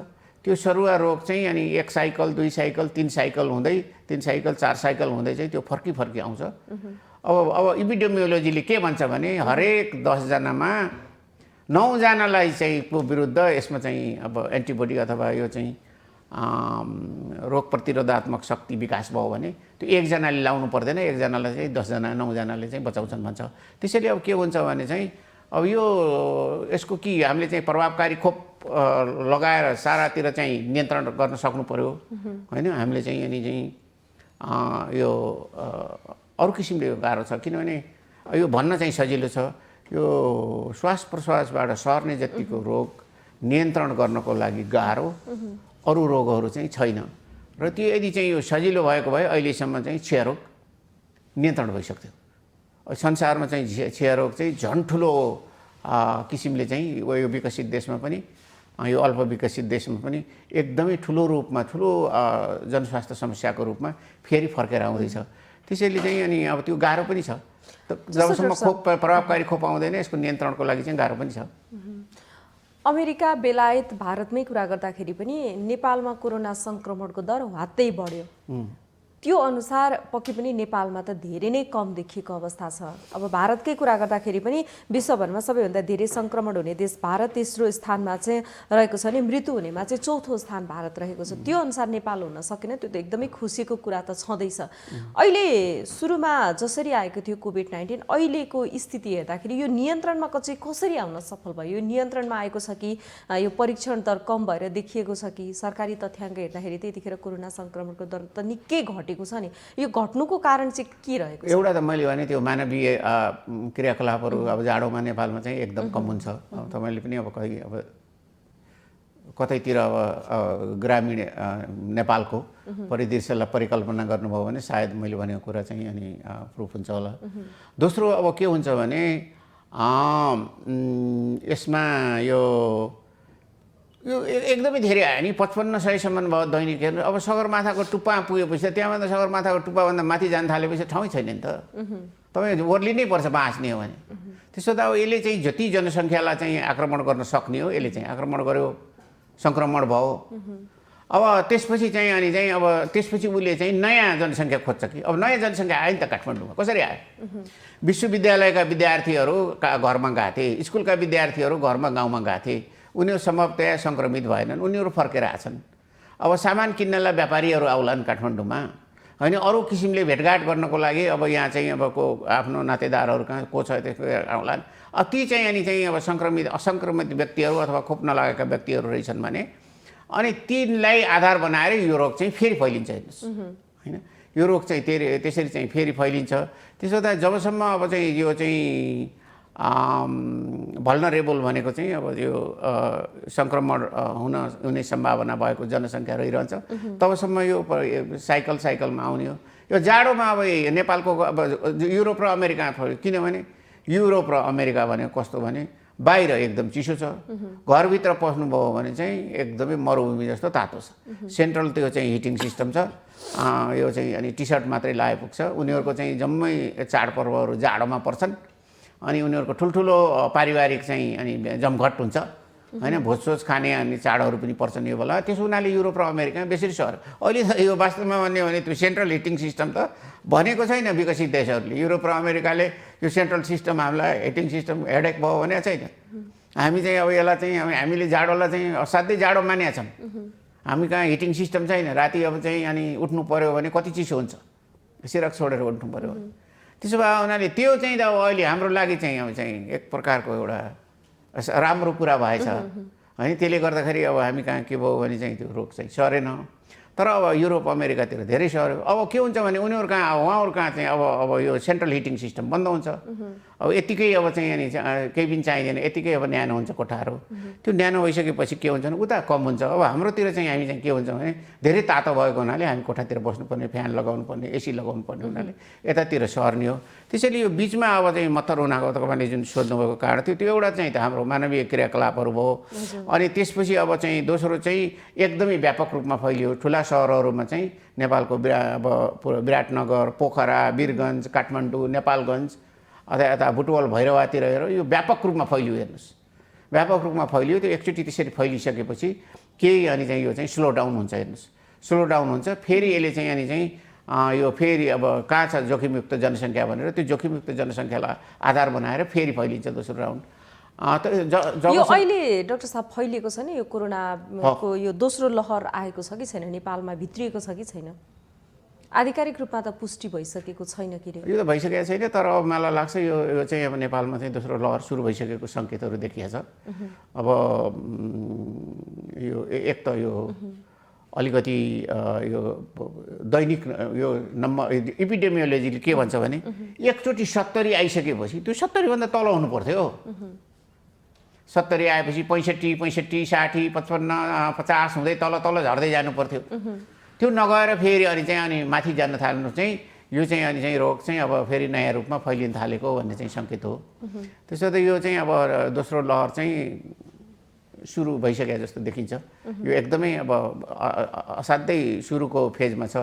B: त्यो सरुवा रोग चाहिँ अनि 1 साइकल 2 साइकल 3 साइकल हुँदै 3 साइकल 4 साइकल हुँदै चाहिँ त्यो फर्की आउँछ। अब इपिडेमियोलोजीले के भन्छ भने हरेक 10 जनामा 9 जनालाई चाहिँ को विरुद्ध यसमा चाहिँ अब एन्टिबडी अथवा यो चाहिँ रोग प्रतिरोधात्मक शक्ति विकास भयो भने त्यो 1 जनाले लाउनु पर्दैन, 1 जनालाई चाहिँ 10 जना 9 जनाले चाहिँ बचाउँछन् भन्छ। त्यसैले अब के हुन्छ भने चाहिँ अब यो यसको कि हामीले चाहिँ प्रभावकारी खोप लगाएर सारातिर चाहिँ नियन्त्रण गर्न सक्नु पर्यो होइन। हामीले चाहिँ अनि चाहिँ यो अरू किसिमले गाह्रो छ, किनभने यो भन्न चाहिँ सजिलो छ। यो श्वास प्रश्वासबाट सर्ने जतिको रोग नियन्त्रण गर्नको लागि गाह्रो अरू रोगहरू चाहिँ छैन। र त्यो यदि चाहिँ यो सजिलो भएको भए अहिलेसम्म चाहिँ क्षयरोग नियन्त्रण भइसक्थ्यो। संसारमा चाहिँ क्षयरोग चाहिँ झन् ठुलो किसिमले चाहिँ यो विकसित देशमा पनि यो अल्प विकसित देशमा पनि एकदमै ठुलो रूपमा ठुलो जनस्वास्थ्य समस्याको रूपमा फेरि फर्केर आउँदैछ। त्यसैले चाहिँ अनि अब त्यो गाह्रो पनि छ। जबसम्म खोप प्रभावकारी खोप आउँदैन यसको नियन्त्रणको लागि चाहिँ गाह्रो पनि छ।
A: अमेरिका बेलायत भारतमै कुरा गर्दाखेरि पनि नेपालमा कोरोना सङ्क्रमणको दर वात्तै बढ्यो। त्यो अनुसार पक्कै पनि नेपालमा त धेरै नै कम देखिएको अवस्था छ। अब भारतकै कुरा गर्दाखेरि पनि विश्वभरमा सबैभन्दा धेरै सङ्क्रमण हुने देश भारत तेस्रो स्थानमा चाहिँ रहेको छ भने मृत्यु हुनेमा चाहिँ चौथो स्थान भारत रहेको छ। त्यो अनुसार नेपाल हुन सकेन, त्यो त एकदमै खुसीको कुरा त छँदैछ। अहिले सुरुमा जसरी आएको थियो कोभिड-19 अहिलेको स्थिति हेर्दाखेरि यो नियन्त्रणमा चाहिँ कसरी आउन सफल भयो? यो नियन्त्रणमा आएको छ कि यो परीक्षण दर कम भएर देखिएको छ कि सरकारी तथ्याङ्क हेर्दाखेरि त्यतिखेर कोरोना सङ्क्रमणको दर त निकै घट्यो घटेको छ नि, यो घट्नुको कारण चाहिँ के रहेको छ?
B: एउटा त मैले भने त्यो मानवीय क्रियाकलापहरू अब जाडोमा नेपालमा चाहिँ एकदम कम हुन्छ। तपाईँले पनि अब कतैतिर अब ग्रामीण नेपालको परिदृश्यलाई परिकल्पना गर्नुभयो भने सायद मैले भनेको कुरा चाहिँ अनि प्रुफ हुन्छ होला। दोस्रो अब के हुन्छ भने यसमा यो एकदमै धेरै आयो नि, 5500 भयो दैनिक हेर्नु। अब सगरमाथाको टुप्पा पुगेपछि त्यहाँभन्दा सगरमाथाको टुप्पाभन्दा माथि जान थालेपछि ठाउँै छैन नि त, तपाईँ ओर्लिनै पर्छ बाँच्ने हो भने। त्यसो त अब यसले चाहिँ जति जनसङ्ख्यालाई चाहिँ आक्रमण गर्न सक्ने हो यसले चाहिँ आक्रमण गर्यो, सङ्क्रमण भयो। अब त्यसपछि चाहिँ अनि चाहिँ अब त्यसपछि उसले चाहिँ नयाँ जनसङ्ख्या खोज्छ कि। अब नयाँ जनसङ्ख्या आयो नि त काठमाडौँमा, कसरी आयो? विश्वविद्यालयका विद्यार्थीहरू घरमा गएको थिए, स्कुलका विद्यार्थीहरू घरमा गाउँमा गएको थिए, उनीहरू सम्भवतया सङ्क्रमित भएनन्, उनीहरू फर्केर आछन्। अब सामान किन्नलाई व्यापारीहरू आउलान् काठमाडौँमा होइन, अरू किसिमले भेटघाट गर्नको लागि अब यहाँ चाहिँ अब को आफ्नो नातेदारहरू कहाँ को छ त्यसको आउलान्। अब ती चाहिँ अनि चाहिँ अब असङ्क्रमित व्यक्तिहरू अथवा खोप नलागेका व्यक्तिहरू रहेछन् भने अनि तिनलाई आधार बनाएर यो रोग चाहिँ फेरि फैलिन्छ। हेर्नुहोस् होइन, यो रोग चाहिँ त्यसरी चाहिँ फेरि फैलिन्छ। त्यसो त जबसम्म अब चाहिँ यो चाहिँ भल्नरेबल भनेको चाहिँ अब यो सङ्क्रमण हुने सम्भावना भएको जनसङ्ख्या रहिरहन्छ तबसम्म यो साइकलमा आउने हो। यो जाडोमा अब नेपालको अब युरोप र अमेरिका, किनभने युरोप र अमेरिका भनेको कस्तो भने बाहिर एकदम चिसो छ, घरभित्र पस्नुभयो भने चाहिँ एकदमै मरुभूमि जस्तो तातो छ। सेन्ट्रल त्यो चाहिँ हिटिङ सिस्टम छ, यो चाहिँ अनि टी सर्ट मात्रै लाए पुग्छ। उनीहरूको चाहिँ जम्मै चाडपर्वहरू जाडोमा पर्छन् अनि उनीहरूको ठुल्ठुलो पारिवारिक चाहिँ अनि जमघट हुन्छ होइन, भोजसोज खाने अनि चाडहरू पनि पर्छन् यो बेला। त्यसो हुनाले युरोप र अमेरिका बेसरी सहर अहिले त यो वास्तवमा भन्यो भने त्यो सेन्ट्रल हिटिङ सिस्टम त भनेको छैन विकसित देशहरूले। युरोप र अमेरिकाले यो सेन्ट्रल सिस्टम हामीलाई हिटिङ सिस्टम हेडेक भयो भने छैन। हामी चाहिँ अब यसलाई चाहिँ हामीले जाडोलाई चाहिँ असाध्यै जाडो मानेका छौँ। हामी कहाँ हिटिङ सिस्टम छैन, राति अब चाहिँ अनि उठ्नु पऱ्यो भने कति चिसो हुन्छ, सिरक छोडेर उठ्नु पऱ्यो भने। त्यसो भए हुनाले त्यो चाहिँ अब अहिले हाम्रो लागि चाहिँ अब चाहिँ एक प्रकारको एउटा राम्रो कुरा भएछ होइन। त्यसले गर्दाखेरि अब हामी कहाँ के भयो भने चाहिँ त्यो रोग चाहिँ सरेन। तर अब युरोप अमेरिकातिर धेरै सर्यो। अब के हुन्छ भने उनीहरू कहाँ उहाँहरू कहाँ चाहिँ अब यो सेन्ट्रल हिटिङ सिस्टम बन्द हुन्छ। अब यतिकै अब चाहिँ अनि केही पनि चाहिँदैन, यतिकै अब न्यानो हुन्छ कोठाहरू। त्यो न्यानो भइसकेपछि के हुन्छ भने उता कम हुन्छ। अब हाम्रोतिर चाहिँ हामी चाहिँ के हुन्छ भने धेरै तातो भएको हुनाले हामी कोठातिर बस्नुपर्ने, फ्यान लगाउनु पर्ने, एसी लगाउनु पर्ने हुनाले यतातिर सर्ने हो। त्यसैले यो बिचमा अब चाहिँ मत्तर हुनाको तपाईँले जुन सोध्नुभएको कारण थियो त्यो एउटा चाहिँ त हाम्रो मानवीय क्रियाकलापहरू भयो। अनि त्यसपछि अब चाहिँ दोस्रो चाहिँ एकदमै व्यापक रूपमा फैलियो। ठुला सहरहरूमा चाहिँ नेपालको अब विराटनगर, पोखरा, वीरगञ्ज, काठमाडौँ, नेपालगञ्ज अथवा यता बुटवल, भैरवातिर हेर यो व्यापक रूपमा फैलियो। हेर्नुहोस् व्यापक रूपमा फैलियो। त्यो एकचोटि त्यसरी फैलिसकेपछि केही अनि चाहिँ यो चाहिँ स्लो डाउन हुन्छ। हेर्नुहोस् स्लो डाउन हुन्छ, फेरि यसले चाहिँ अनि चाहिँ यो फेरि अब कहाँ छ जोखिमयुक्त जनसङ्ख्या भनेर त्यो जोखिमयुक्त जनसङ्ख्यालाई आधार बनाएर फेरि फैलिन्छ दोस्रो राउन्ड।
A: यो अहिले डाक्टर साहब फैलिएको छ नि यो कोरोनाको यो दोस्रो लहर आएको छ कि छैन, नेपालमा भित्रिएको छ कि छैन? आधिकारिक रूपमा त पुष्टि भइसकेको छैन कि रे?
B: यो त भइसकेको छैन, तर अब मलाई लाग्छ यो चाहिँ अब नेपालमा चाहिँ दोस्रो लहर सुरु भइसकेको सङ्केतहरू देखिएको छ। अब यो एक त यो अलिकति यो दैनिक यो नम्बर इपिडेमियोलोजीले के भन्छ भने एकचोटि 70 आइसकेपछि त्यो 70 भन्दा तल हुनु पर्थ्यो। 70 आएपछि 65, 60, 55, 50 हुँदै तल झर्दै जानु पर्थ्यो। त्यो नगएर फेरि अनि चाहिँ अनि माथि जान थाल्नु चाहिँ यो चाहिँ अनि चाहिँ रोग चाहिँ अब फेरि नयाँ रूपमा फैलिन थालेको भन्ने चाहिँ सङ्केत हो। त्यसो त यो चाहिँ अब दोस्रो लहर चाहिँ सुरु भइसके जस्तो देखिन्छ। यो एकदमै अब असाध्यै सुरुको फेजमा छ।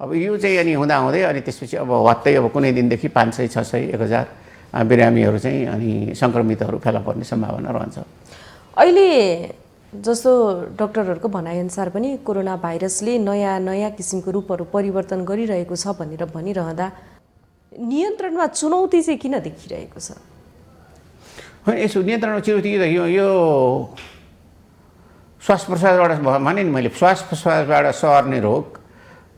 B: अब यो चाहिँ अनि हुँदाहुँदै अनि त्यसपछि अब वात्तै अब कुनै दिनदेखि 500, 600, 1000 बिरामीहरू चाहिँ अनि सङ्क्रमितहरू फेला पर्ने सम्भावना रहन्छ।
A: अहिले जस्तो डक्टरहरूको भनाइअनुसार पनि कोरोना भाइरसले नयाँ किसिमको रूपहरू परिवर्तन गरिरहेको छ भनेर भनिरहँदा नियन्त्रणमा चुनौती चाहिँ किन देखिरहेको छ?
B: यसो नियन्त्रणमा चुनौती यो श्वास प्रश्वासबाट भने नि मैले, श्वास प्रश्वासबाट सर्ने रोग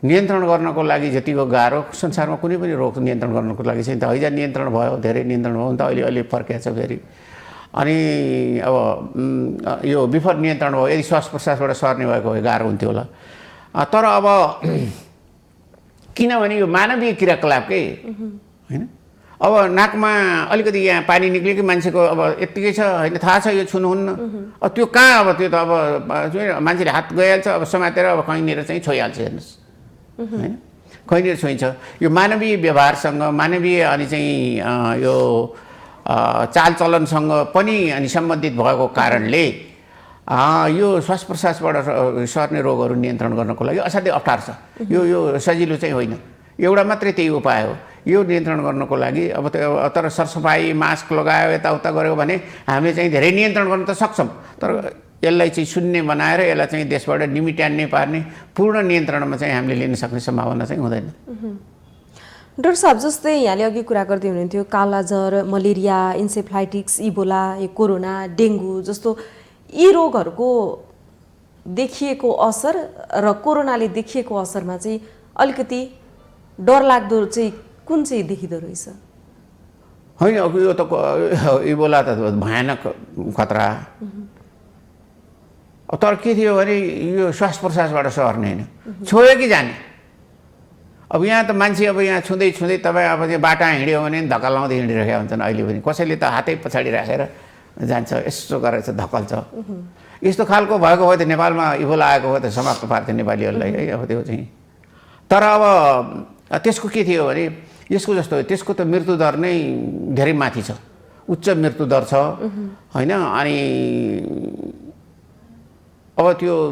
B: नियन्त्रण गर्नको लागि जतिको गाह्रो संसारमा कुनै पनि रोग नियन्त्रण गर्नको लागि चाहिँ त हैजा नियन्त्रण भयो, धेरै नियन्त्रण भयो नि त अहिले फर्किएको छ फेरि। अनि अब यो बिफोर नियन्त्रण भयो, यदि श्वास प्रश्वासबाट सर्ने भएको भए गाह्रो हुन्थ्यो होला। तर अब किनभने यो मानवीय क्रियाकलापकै होइन। अब नाकमा अलिकति यहाँ पानी निक्ल्यो कि मान्छेको अब यत्तिकै छ होइन, थाहा छ यो छुनुहुन्न, अब त्यो कहाँ, अब त्यो त अब मान्छेले हात गइहाल्छ, अब समातेर अब कहीँनिर चाहिँ छोइहाल्छ हेर्नुहोस् होइन, कहीँनिर छोइन्छ। यो मानवीय व्यवहारसँग, मानवीय अनि चाहिँ यो चालचलनसँग पनि अनि सम्बन्धित भएको कारणले यो श्वास प्रश्वासबाट सर्ने रोगहरू नियन्त्रण गर्नको लागि असाध्यै अप्ठ्यारो छ। यो सजिलो चाहिँ होइन, एउटा मात्रै त्यही उपाय हो यो नियन्त्रण गर्नको लागि। अब तर सरसफाइ, मास्क लगायो, यताउता गऱ्यो भने हामीले चाहिँ धेरै नियन्त्रण गर्न त सक्छौँ, तर यसलाई चाहिँ शून्य बनाएर यसलाई चाहिँ देशबाट निमिट्यान्ने पार्ने पूर्ण नियन्त्रणमा चाहिँ हामीले लिन सक्ने सम्भावना चाहिँ हुँदैन।
A: डाक्टर साहब, जस्तै यहाँले अघि कुरा गर्दै हुनुहुन्थ्यो कालाजार, malaria, encephalitis, Ebola, corona, dengue जस्तो यी रोगहरूको देखिएको असर र कोरोनाले देखिएको असरमा चाहिँ अलिकति डरलाग्दो चाहिँ कुन चाहिँ देखिँदो रहेछ?
B: होइन, अब यो त इबोला त भयानक खतरा, तर के थियो भने यो श्वास प्रश्वासबाट सर्ने होइन, छोयो कि जाने। अब यहाँ त मान्छे अब यहाँ छुँदै छुँदै तपाईँ अब चाहिँ बाटा हिँड्यो भने धक्का लाउँदै हिँडिरहेका हुन्छन् अहिले पनि। कसैले त हातै पछाडि राखेर जान्छ, यसो गरेर चाहिँ धक्कल्छ। यस्तो खालको भएको भए त नेपालमा इबोला आएको भए त समाप्त पार्थ्यो नेपालीहरूलाई है। अब त्यो चाहिँ तर अब त्यसको के थियो भने यसको जस्तो त्यसको त मृत्युदर नै धेरै माथि छ, उच्च मृत्युदर छ होइन। अनि अब त्यो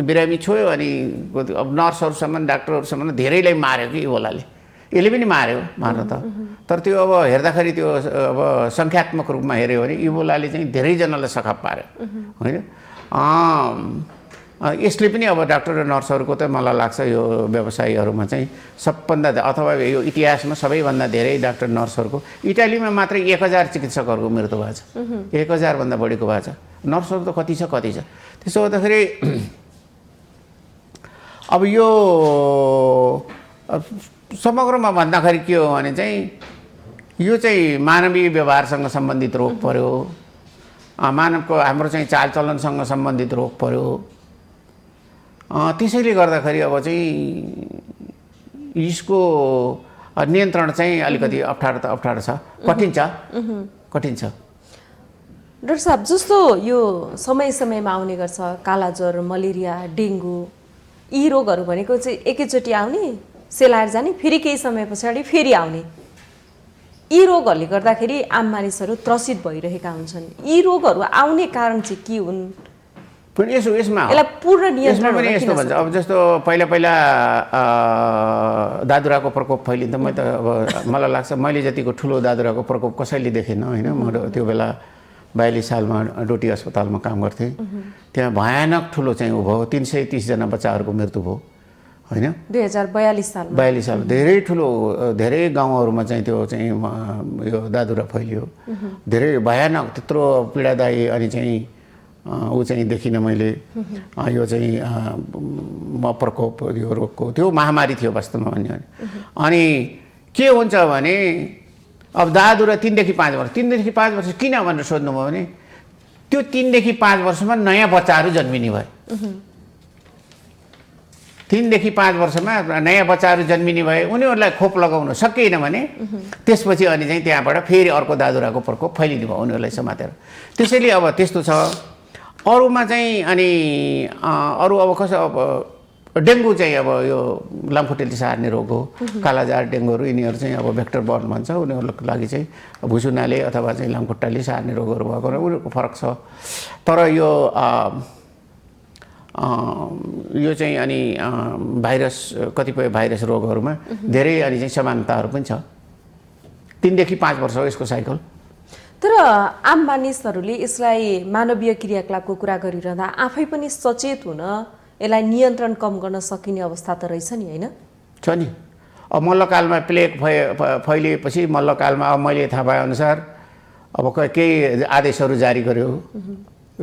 B: बिरामी छोयो अनि अब नर्सहरूसम्म, डाक्टरहरूसम्म धेरैलाई मार्यो कि इबोलाले, यसले पनि मार्यो मार्न त। तर त्यो अब हेर्दाखेरि त्यो अब सङ्ख्यात्मक रूपमा हेऱ्यो भने इबोलाले चाहिँ धेरैजनालाई सखाप पार्यो होइन। यसले पनि अब डाक्टर र नर्सहरूको त मलाई लाग्छ यो व्यवसायीहरूमा चाहिँ सबभन्दा अथवा यो इतिहासमा सबैभन्दा धेरै डाक्टर नर्सहरूको, इटालीमा मात्रै 1000 चिकित्सकहरूको मृत्यु भएको छ, 1000 भन्दा बढीको भएको छ। नर्सहरू त कति छ। त्यसो गर्दाखेरि अब यो समग्रमा भन्दाखेरि के हो भने चाहिँ यो चाहिँ मानवीय व्यवहारसँग सम्बन्धित रोग पर्यो, मानवको हाम्रो चाहिँ चालचलनसँग सम्बन्धित रोग पर्यो। त्यसैले गर्दाखेरि अब चाहिँ यसको नियन्त्रण चाहिँ अलिकति अप्ठ्यारो छ, कठिन छ।
A: डाक्टर साहब, जस्तो यो समयमा आउने गर्छ कालाजार, मलेरिया, डेङ्गु, यी रोगहरू भनेको चाहिँ एकैचोटि आउने, सेलाएर जाने, फेरि केही समय पछाडि फेरि आउने, यी रोगहरूले गर्दाखेरि आम मानिसहरू त्रसित भइरहेका हुन्छन्। यी रोगहरू आउने कारण चाहिँ के हुन्?
B: पनि यसमा
A: यसलाई पूर्ण नियन्त्रण
B: पनि यस्तो भन्छ। अब जस्तो पहिला दादुराको प्रकोप फैलिन्थ्यो। म त अब मलाई लाग्छ मैले जतिको ठुलो दादुराको प्रकोप कसैले देखेन होइन। म त्यो बेला 42 सालमा डोटी अस्पतालमा काम गर्थेँ। त्यहाँ भयानक ठुलो चाहिँ उ भयो, 330 जना बच्चाहरूको मृत्यु भयो होइन
A: 2042 सालमा।
B: 42 साल धेरै ठुलो, धेरै गाउँहरूमा चाहिँ त्यो चाहिँ यो दादुरा फैलियो, धेरै भयानक, त्यत्रो पीडादायी। अनि चाहिँ ऊ चाहिँ देखिनँ मैले यो चाहिँ प्रकोप, यो रोगको त्यो महामारी थियो वास्तवमा भन्यो भने। अनि के हुन्छ भने अब दादुरा 3 देखि 5 वर्ष, 3 देखि 5 वर्ष किन भनेर सोध्नुभयो भने त्यो 3 देखि 5 वर्षमा नयाँ बच्चाहरू जन्मिने भयो। 3 देखि 5 वर्षमा नयाँ बच्चाहरू जन्मिने भए उनीहरूलाई खोप लगाउन सकिएन भने त्यसपछि अनि चाहिँ त्यहाँबाट फेरि अर्को दादुराको प्रकोप फैलिने भयो उनीहरूलाई समातेर। त्यसैले अब त्यस्तो छ। अरूमा चाहिँ अनि अरू अब कसो, अब डेङ्गु चाहिँ अब यो लामखुट्टेले सार्ने रोग हो। कालाजार, डेङ्गुहरू यिनीहरू चाहिँ अब भेक्टर बर्न भन्छ। उनीहरूको लागि चाहिँ भुसुनाले अथवा चाहिँ लामखुट्टाले सार्ने रोगहरू भएको उनीहरूको फरक छ। तर यो चाहिँ अनि भाइरस, कतिपय भाइरस रोगहरूमा धेरै अनि चाहिँ समानताहरू पनि छ। 3 देखि 5 वर्ष हो यसको साइकल।
A: तर आम मानिसहरूले यसलाई मानवीय क्रियाकलापको कुरा गरिरहँदा आफै पनि सचेत हुन, यसलाई नियन्त्रण कम गर्न सकिने अवस्था त रहेछ नि होइन?
B: छ नि। अब मल्लकालमा प्लेग फैलिएपछि मल्लकालमा अब मैले थाहा पाएअनुसार अब केही आदेशहरू जारी गर्यो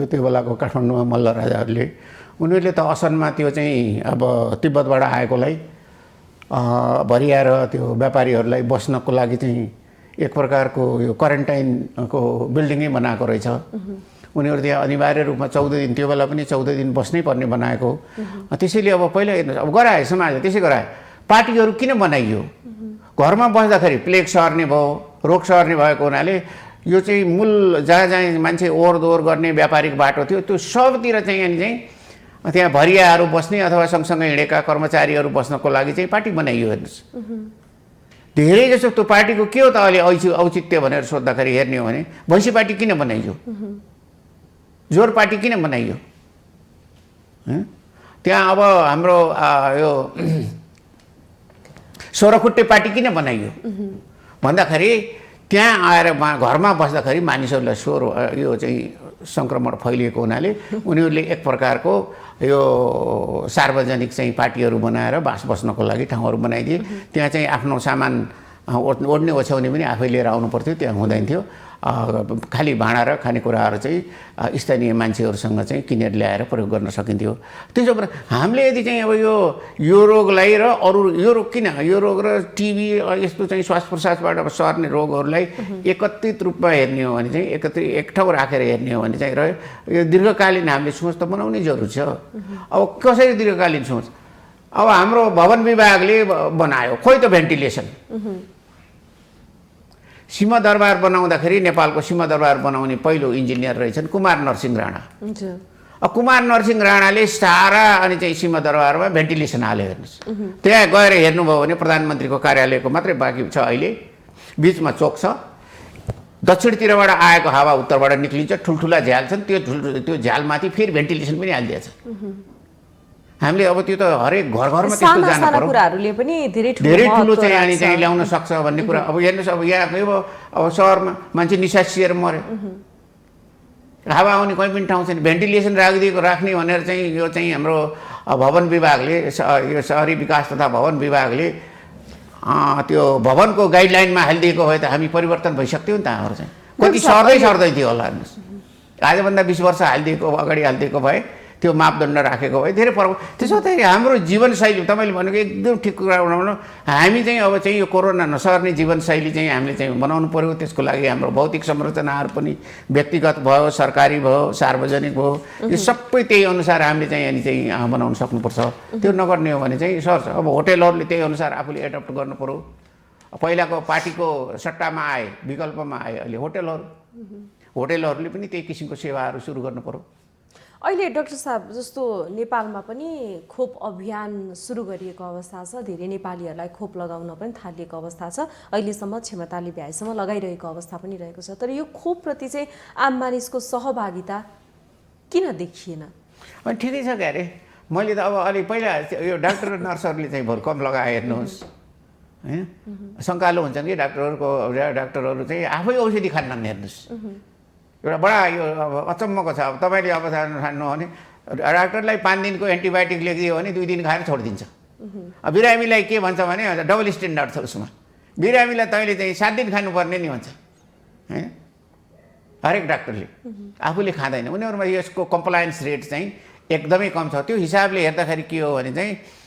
B: त्यो बेलाको काठमाडौँमा मल्ल राजाहरूले। उनीहरूले त असनमा त्यो चाहिँ अब तिब्बतबाट आएकोलाई भरियाएर त्यो व्यापारीहरूलाई बस्नको लागि चाहिँ एक प्रकारको यो क्वारेन्टाइनको बिल्डिङै बनाएको रहेछ। उनीहरू त्यहाँ अनिवार्य रूपमा 14 दिन, त्यो बेला पनि 14 दिन बस्नै पर्ने बनाएको। त्यसैले अब पहिला हेर्नुहोस्, अब गराए समाजले त्यसै गराए। पार्टीहरू किन बनाइयो? घरमा बस्दाखेरि प्लेग सर्ने भयो, रोग सर्ने भएको हुनाले यो चाहिँ मूल जहाँ जहाँ मान्छे ओहोर दोहोर गर्ने व्यापारिक बाटो थियो त्यो सबतिर चाहिँ अनि चाहिँ त्यहाँ भरियाहरू बस्ने अथवा सँगसँगै हिँडेका कर्मचारीहरू बस्नको लागि चाहिँ पार्टी बनाइयो। हेर्नुहोस्, धेरै जसो त्यो पार्टीको के हो त अहिले औचित्य भनेर सोद्धाखेरि हेर्ने हो भने भैँसी पार्टी किन बनाइयो? जोर पार्टी किन बनाइयो? त्यहाँ अब हाम्रो यो सोह्रखुट्टे पार्टी किन बनाइयो भन्दाखेरि त्यहाँ आएर घरमा बस्दाखेरि मानिसहरूलाई यो चाहिँ सङ्क्रमण फैलिएको हुनाले उनीहरूले एक प्रकारको यो सार्वजनिक चाहिँ पार्टीहरू बनाएर बस्नको लागि ठाउँहरू बनाइदिए। त्यहाँ चाहिँ आफ्नो सामान ओढ्ने ओछ्याउने पनि आफै लिएर आउनु पर्थ्यो, त्यहाँ हुँदैन थियो। खालि भाँडा र खानेकुराहरू चाहिँ स्थानीय मान्छेहरूसँग चाहिँ किनेर ल्याएर प्रयोग गर्न सकिन्थ्यो। त्यसो भएर हामीले यदि चाहिँ अब यो रोगलाई र अरू यो रोग किन यो रोग र टिबी यस्तो चाहिँ श्वास प्रश्वासबाट सर्ने रोगहरूलाई एकत्रित रूपमा हेर्ने हो भने चाहिँ एक ठाउँ राखेर हेर्ने हो भने चाहिँ र यो दीर्घकालीन हामीले सोच त बनाउनै जरुरी छ। अब कसरी दीर्घकालीन सोच? अब हाम्रो भवन विभागले बनायो, खोइ त भेन्टिलेसन। सिंहदरबार बनाउँदाखेरि नेपालको सिंहदरबार बनाउने पहिलो इन्जिनियर रहेछन् कुमार नरसिंह राणा। कुमार नरसिंह राणाले सारा अनि चाहिँ सिंहदरबारमा भेन्टिलेसन हाल्यो। हेर्नुहोस्, त्यहाँ गएर हेर्नुभयो भने प्रधानमन्त्रीको कार्यालयको मात्रै बाँकी छ, अहिले बिचमा चोक छ। दक्षिणतिरबाट आएको हावा उत्तरबाट निक्लिन्छ, ठुल्ठुला झ्याल छन्, त्यो झ्यालमाथि फेरि भेन्टिलेसन पनि हालिदिएछ। हामीले अब त्यो त हरेक घरमा त्यस्तो जानु पर्यो,
A: कुराहरूले पनि धेरै
B: ठुलो चाहिँ अनि चाहिँ ल्याउन सक्छ भन्ने कुरा। अब हेर्नुहोस्, अब यहाँ अब सहरमा मान्छे निसासिएर मर्यो, हावा आउने कहीँ पनि ठाउँ छैन, भेन्टिलेसन राख्ने भनेर चाहिँ यो चाहिँ हाम्रो भवन विभागले, यो सहरी विकास तथा भवन विभागले त्यो भवनको गाइडलाइनमा हालिदिएको भए त हामी परिवर्तन भइसक्थ्यो नि त। हाम्रो चाहिँ कति सर्दै थियो होला। हेर्नुहोस्, आजभन्दा 20 वर्ष अगाडि हालिदिएको भए, त्यो मापदण्ड राखेको भए धेरै फरक। त्यसो त हाम्रो जीवनशैली तपाईँले भनेको एकदम ठिक कुरा बनाउनु। हामी चाहिँ अब चाहिँ यो कोरोना नसर्ने जीवनशैली चाहिँ हामीले चाहिँ बनाउनु पर्यो। त्यसको लागि हाम्रो भौतिक संरचनाहरू पनि व्यक्तिगत भयो, सरकारी भयो, सार्वजनिक भयो, यो सबै त्यही अनुसार हामीले चाहिँ अनि चाहिँ बनाउन सक्नुपर्छ। त्यो नगर्ने हो भने चाहिँ सर्छ। अब होटेलहरूले त्यही अनुसार आफूले एडप्ट गर्नु पर्यो। पहिलाको पार्टीको सट्टामा आए, विकल्पमा आए अहिले होटेलहरूले पनि त्यही किसिमको सेवाहरू सुरु गर्नु पर्यो।
A: अहिले डाक्टर साहब, जस्तो नेपालमा पनि खोप अभियान सुरु गरिएको अवस्था छ, धेरै नेपालीहरूलाई खोप लगाउन पनि थालिएको अवस्था छ, अहिलेसम्म क्षमताले भ्याएसम्म लगाइरहेको अवस्था पनि रहेको छ। तर यो खोपप्रति चाहिँ आम मानिसको सहभागिता किन देखिएन?
B: अनि ठिकै छ क्या अरे, मैले त अब अलि पहिला यो डाक्टर र नर्सहरूले चाहिँ भर कम लगाए। हेर्नुहोस्, होइन, शङ्कालु हुन्छन् कि डाक्टरहरू चाहिँ आफै औषधि खान्नन्। हेर्नुहोस्, एउटा बडा यो अब अचम्मको छ। अब तपाईँले अब खानु भने डाक्टरलाई 5 दिनको एन्टिबायोटिक लेखिदियो भने 2 दिन खाएर छोडिदिन्छ। बिरामीलाई के भन्छ भने डबल स्ट्यान्डर्ड छ उसमा। बिरामीलाई तैँले चाहिँ 7 दिन खानुपर्ने नि भन्छ, होइन। हरेक डाक्टरले आफूले खाँदैन। उनीहरूमा यसको कम्प्लायन्स रेट चाहिँ एकदमै कम छ। त्यो हिसाबले हेर्दाखेरि के हो भने चाहिँ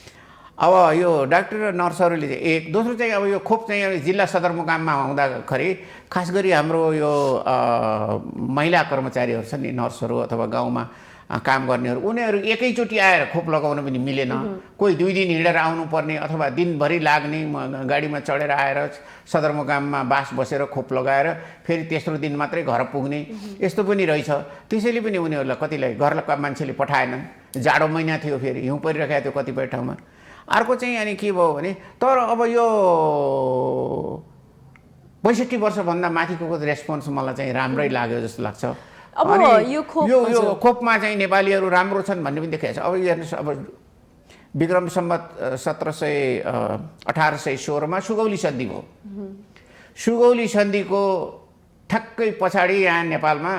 B: अब यो डाक्टर र नर्सहरूले चाहिँ दोस्रो चाहिँ अब यो खोप चाहिँ जिल्ला सदरमुकाममा हुँदाखेरि खास गरी हाम्रो यो महिला कर्मचारीहरू छन् नि, नर्सहरू अथवा गाउँमा काम गर्नेहरू, उनीहरू एकैचोटि आएर खोप लगाउन पनि मिलेन। कोही 2 दिन हिँडेर आउनुपर्ने अथवा दिनभरि लाग्ने, गाडीमा चढेर आएर सदरमुकाममा बास बसेर खोप लगाएर फेरि तेस्रो दिन मात्रै घर पुग्ने, यस्तो पनि रहेछ। त्यसैले पनि उनीहरूलाई कतिलाई घरका मान्छेले पठाएनन्। जाडो महिना थियो, फेरि हिउँ परिरहेको थियो कतिपय ठाउँमा। अर्को चाहिँ अनि के भयो भने, तर अब यो 65 वर्षभन्दा माथिको रेस्पोन्स मलाई चाहिँ राम्रै लाग्यो जस्तो लाग्छ।
A: अब यो
B: खोपमा चाहिँ नेपालीहरू राम्रो छन् भन्ने पनि देखाएको छ। अब हेर्नुहोस्, अब विक्रम सम्वत 1816 मा सुगौली सन्धि भयो। सुगौली सन्धिको ठ्याक्कै पछाडि यहाँ नेपालमा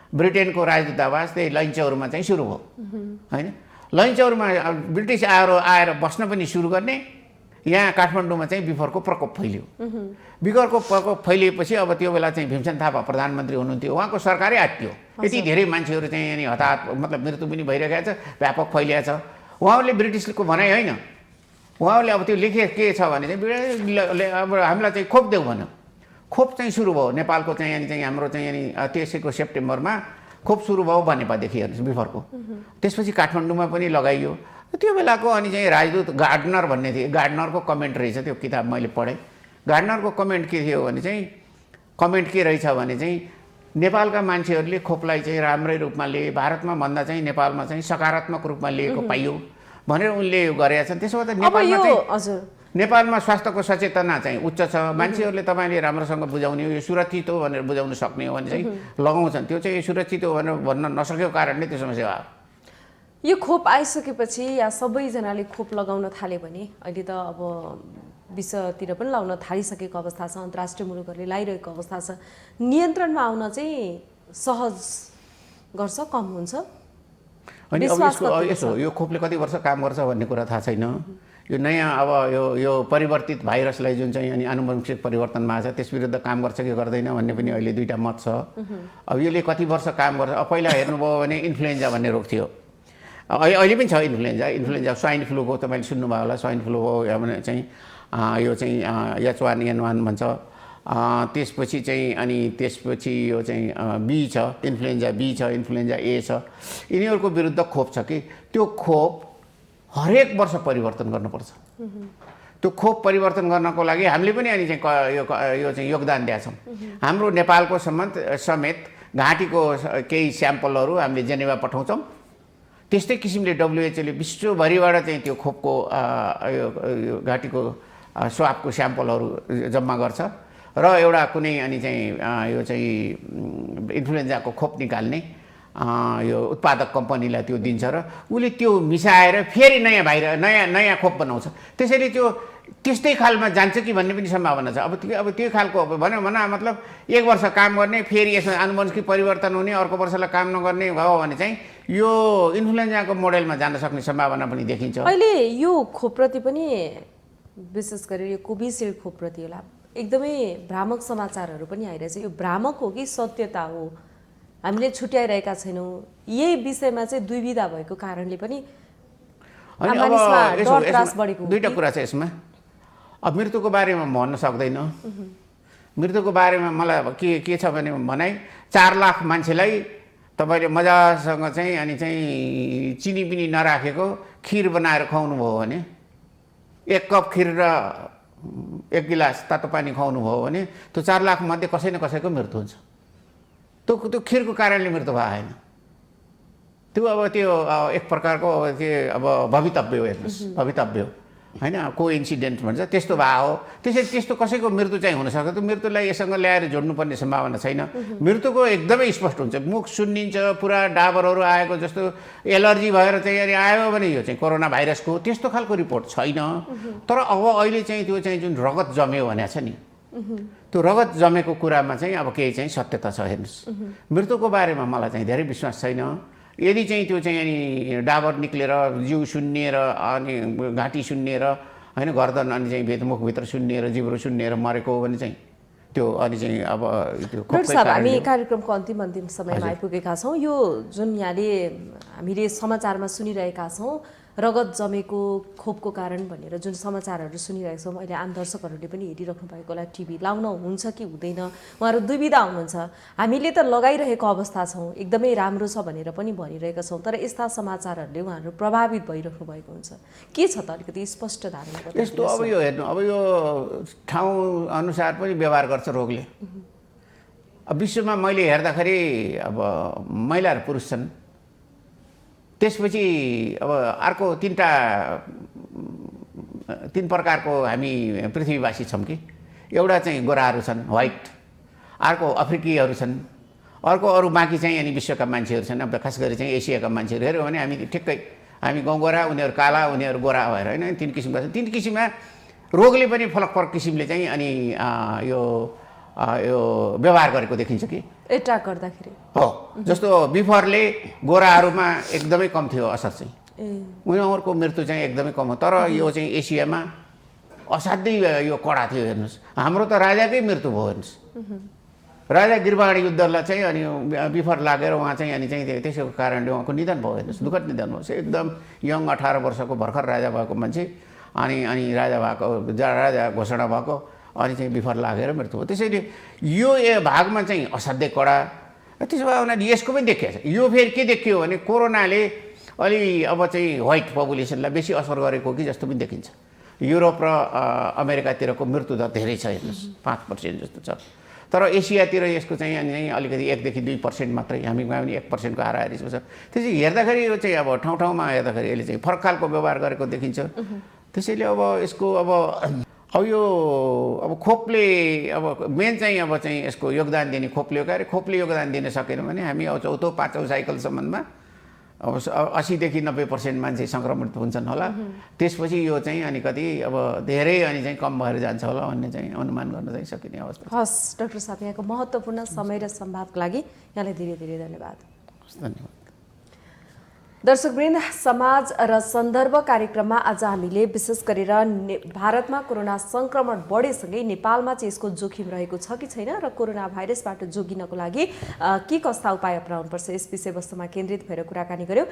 B: ब्रिटेनको राजदूतावास त्यही लैनचौरमा चाहिँ सुरु भयो, होइन। लैनचौरमा ब्रिटिस आएर बस्न पनि सुरु गर्ने। यहाँ काठमाडौँमा चाहिँ विफरको प्रकोप फैलियो। विफरको प्रकोप फैलिएपछि अब त्यो बेला चाहिँ भीमसेन थापा प्रधानमन्त्री हुनुहुन्थ्यो, उहाँको सरकारै आत्तियो। यति धेरै मान्छेहरू चाहिँ अनि हताहत मतलब मृत्यु पनि भइरहेको छ, व्यापक फैलिएको छ। उहाँहरूले ब्रिटिसको भनाइ होइन, उहाँहरूले अब त्यो लेखे के छ भने चाहिँ अब हामीलाई चाहिँ खोप देऊ भन्यो। खोप चाहिँ सुरु भयो नेपालको चाहिँ अनि चाहिँ हाम्रो चाहिँ अनि 23 सेप्टेम्बरमा खोप सुरु भयो भनेपादेखि। हेर्नुहोस्, विफरको त्यसपछि काठमाडौँमा पनि लगाइयो। त्यो बेलाको अनि चाहिँ राजदूत गार्डनर भन्ने थिए, गार्डनरको कमेन्ट रहेछ त्यो किताब मैले पढेँ। गार्डनरको कमेन्ट के थियो भने चाहिँ, कमेन्ट के रहेछ भने चाहिँ नेपालका मान्छेहरूले खोपलाई चाहिँ राम्रै रूपमा लिए, भारतमा भन्दा चाहिँ नेपालमा चाहिँ सकारात्मक रूपमा लिएको पाइयो भनेर उनले यो गरेका छन्। त्यसो भए नेपालमा चाहिँ
A: हजुर
B: नेपालमा स्वास्थ्यको सचेतना चाहिँ उच्च छ, मान्छेहरूले तपाईँले राम्रोसँग बुझाउने हो, यो सुरक्षित हो भनेर बुझाउन सक्ने हो भने चाहिँ लगाउँछन्। त्यो चाहिँ सुरक्षित हो भनेर भन्न नसकेको कारणले त्यो समस्या भयो।
A: यो खोप आइसकेपछि या सबैजनाले खोप लगाउन थाल्यो भने अहिले त अब विश्वतिर पनि लाउन थालिसकेको अवस्था छ, अन्तर्राष्ट्रिय मुलुकहरूले लाइरहेको अवस्था छ, नियन्त्रणमा आउन चाहिँ सहज गर्छ, कम हुन्छ?
B: अनि अब यसो यो खोपले कति वर्ष काम गर्छ भन्ने कुरा थाहा छैन। यो नयाँ अब यो परिवर्तित भाइरसलाई जुन चाहिँ अनि आनुवंशिक परिवर्तनमा आएको छ त्यस विरुद्ध काम गर्छ कि गर्दैन भन्ने पनि अहिले दुईवटा मत छ। अब यसले कति वर्ष काम गर्छ? अब पहिला हेर्नुभयो भने इन्फ्लुएन्जा भन्ने रोग थियो, अहिले पनि छ इन्फ्लुएन्जा स्वाइन फ्लूको तपाईँले सुन्नुभयो होला। स्वाइन फ्लू हो भने चाहिँ यो चाहिँ H1N1 भन्छ। त्यसपछि चाहिँ अनि त्यसपछि यो चाहिँ बी छ, इन्फ्लुएन्जा बी छ, इन्फ्लुएन्जा ए छ। यिनीहरूको विरुद्ध खोप छ कि त्यो खोप हरेक वर्ष परिवर्तन गर्नुपर्छ। त्यो खोप परिवर्तन गर्नको लागि हामीले पनि अनि चाहिँ यो चाहिँ योगदान दिएका छौँ। हाम्रो नेपालको समेत घाँटीको केही स्याम्पलहरू हामीले जेनेभा पठाउँछौँ। त्यस्तै किसिमले WHO ले विश्वभरिबाट चाहिँ त्यो खोपको घाँटीको स्वाबको स्याम्पलहरू जम्मा गर्छ र एउटा कुनै अनि चाहिँ यो चाहिँ इन्फ्लुएन्जाको खोप निकाल्ने यो उत्पादक कम्पनीलाई त्यो दिन्छ र उसले त्यो मिसाएर फेरि नयाँ खोप बनाउँछ। त्यसैले त्यो त्यस्तै खालमा जान्छ कि भन्ने पनि सम्भावना छ। अब त्यो खालको भनौँ मतलब एक वर्ष काम गर्ने, फेरि यसमा आनुवंशिक परिवर्तन हुने, अर्को वर्षलाई काम नगर्ने भयो भने चाहिँ यो इन्फ्लुएन्जाको मोडेलमा जान सक्ने सम्भावना पनि देखिन्छ।
A: अहिले यो खोपप्रति पनि विशेष गरी यो कोभिसिल्ड खोपप्रति होला एकदमै भ्रामक समाचारहरू पनि आइरहेछ। यो भ्रामक हो कि सत्यता हो हामीले छुट्याइरहेका छैनौँ। यही विषयमा चाहिँ दुविधा भएको कारणले पनि
B: दुईवटा कुरा छ यसमा। अब मृत्युको बारेमा भन्न सक्दैन। मृत्युको बारेमा मलाई के छ भने भनाइ 4 लाख मान्छेलाई तपाईँले मजासँग चाहिँ अनि चाहिँ चिनी पनि नराखेको खिर बनाएर खुवाउनु भयो भने, 1 कप खिर र 1 गिलास तातो पानी खुवाउनु भयो भने त्यो 4 लाख मध्ये कसै न कसैको मृत्यु हुन्छ। त्यो खिरको कारणले मृत्यु भयो होइन। त्यो अब त्यो एक प्रकारको अब भवितव्य हो, हेर्नुहोस् भवितव्य हो होइन, को इन्सिडेन्ट भन्छ त्यस्तो भए हो। त्यसैले त्यस्तो कसैको मृत्यु चाहिँ हुनसक्छ। त्यो मृत्युलाई यससँग ल्याएर जोड्नुपर्ने सम्भावना छैन। मृत्युको एकदमै स्पष्ट हुन्छ, मुख सुन्निन्छ, पुरा डाबरहरू आएको जस्तो एलर्जी भएर चाहिँ अनि आयो भने यो चाहिँ कोरोना भाइरसको त्यस्तो खालको रिपोर्ट छैन। तर अब अहिले चाहिँ त्यो चाहिँ जुन रगत जम्यो भनेको छ नि, त्यो रगत जमेको कुरामा चाहिँ अब केही चाहिँ सत्यता छ। हेर्नुहोस् मृत्युको बारेमा मलाई चाहिँ धेरै विश्वास छैन। यदि चाहिँ त्यो चाहिँ अनि डाबर निक्लेर जिउ सुन्निएर अनि घाँटी सुन्निएर होइन, गर्दन अनि चाहिँ मुखभित्र सुन्निएर जिब्रो सुन्निएर मरेको हो भने चाहिँ त्यो अनि चाहिँ अब त्यो
A: हामी कार्यक्रमको अन्तिम समयमा आइपुगेका छौँ। यो जुन यहाँले हामीले समाचारमा सुनिरहेका छौँ रगत जमेको खोपको कारण भनेर जुन समाचारहरू सुनिरहेका छौँ, अहिले आम दर्शकहरूले पनि हेरिराख्नु भएको होला, टिभी लाउन हुन्छ कि हुँदैन उहाँहरू दुविधा हुनुहुन्छ। हामीले त लगाइरहेको अवस्था छौँ, एकदमै राम्रो छ भनेर पनि भनिरहेका छौँ, तर यस्ता समाचारहरूले उहाँहरू प्रभावित भइराख्नु भएको हुन्छ। के छ त अलिकति स्पष्ट धारणा?
B: यस्तो अब यो हेर्नु, अब यो ठाउँ अनुसार पनि व्यवहार गर्छ रोगले। अब विश्वमा मैले हेर्दाखेरि अब महिला र पुरुष छन्, त्यसपछि अब अर्को 3 प्रकारको हामी पृथ्वीवासी छौँ कि। एउटा चाहिँ गोराहरू छन्, व्हाइट, अर्को अफ्रिकीहरू छन्, अर्को अरू बाँकी चाहिँ अनि विश्वका मान्छेहरू छन्। अब खास गरी चाहिँ एसियाका मान्छेहरू हेऱ्यो भने हामी ठिक्कै हामी गाउँगोरा, उनीहरू काला, उनीहरू गोरा भएर होइन, 3 किसिमका छन्। 3 किसिममा रोगले पनि फरक किसिमले चाहिँ अनि यो व्यवहार गरेको देखिन्छ कि
A: एट्याक गर्दाखेरि
B: हो। जस्तो बिफोरले गोराहरूमा एकदमै कम थियो असर चाहिँ, उनीहरूको मृत्यु चाहिँ एकदमै कम हो। तर यो चाहिँ एसियामा असाध्यै यो कडा थियो। हेर्नुहोस् हाम्रो त राजाकै मृत्यु भयो। हेर्नुहोस् राजा गिरबाड युद्धलाई चाहिँ अनि बिफोर लागेर उहाँ चाहिँ अनि चाहिँ त्यसैको कारणले उहाँको निधन भयो। हेर्नुहोस् दुःखद निधन भयो। एकदम यङ 18 वर्षको भर्खर राजा भएको मान्छे अनि राजा घोषणा भएको अनि चाहिँ बिफर लागेर मृत्यु हो। त्यसैले यो भागमा चाहिँ असाध्यै कडा। त्यसो भए उनीहरूले यसको पनि देखिएको छ। यो फेरि के देखियो भने कोरोनाले अलि अब चाहिँ व्हाइट पपुलेसनलाई बेसी असर गरेको कि जस्तो पनि देखिन्छ। युरोप र अमेरिकातिरको मृत्युदर धेरै छ, हेर्नुहोस् 5% जस्तो छ। तर एसियातिर यसको चाहिँ अनि अलिकति 1 देखि 2% मात्रै, हामीमा पनि 1% को हाराहारी छ। त्यसैले हेर्दाखेरि यो चाहिँ अब ठाउँ ठाउँमा हेर्दाखेरि यसले चाहिँ फरक खालको व्यवहार गरेको देखिन्छ। त्यसैले अब यसको अब यो अब खोपले अब मेन चाहिँ अब चाहिँ यसको योगदान दिने खोपले हो। कार्य खोपले योगदान दिन सकेन भने हामी अब चौथो पाँचौँ साइकलसम्ममा अब 80 देखि 90% मान्छे सङ्क्रमित हुन्छन् होला। त्यसपछि यो चाहिँ अनि कति अब धेरै अनि चाहिँ कम भएर जान्छ होला भन्ने चाहिँ अनुमान गर्न चाहिँ सकिने अवस्था छ।
A: हस् डाक्टर साहब, यहाँको महत्त्वपूर्ण समय र संवादको लागि यहाँलाई धेरै धेरै धन्यवाद।
B: धन्यवाद।
A: दर्शकवृन्द, समाज र सन्दर्भ कार्यक्रममा आज हामीले विशेष गरेर भारतमा कोरोना संक्रमण बढेसँगै नेपालमा चाहिँ यसको जोखिम रहेको छ कि छैन र कोरोना भाइरसबाट जोगिनको लागि के कस्ता उपाय अपनाउनुपर्छ यस विषयवस्तुमा केन्द्रित भएर कुराकानी गर्यौं।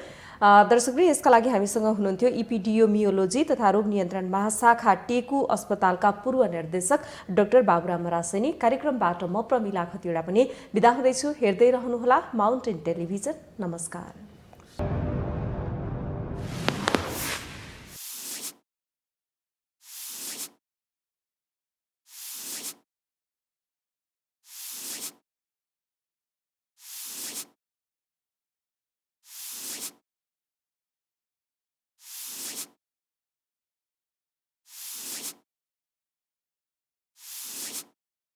A: दर्शकवृन्द, यसका लागि हामीसँग हुनुहुन्थ्यो इपिडियोमियोलोजी तथा रोग नियन्त्रण महाशाखा टेकु अस्पतालका पूर्व निर्देशक डाक्टर बाबुराम मरासेनी। कार्यक्रमबाट म प्रमिला खतिवडा पनि बिदा हुँदैछु। हेर्दै रहनुहोला माउन्टेन टेलिभिजन। नमस्कार।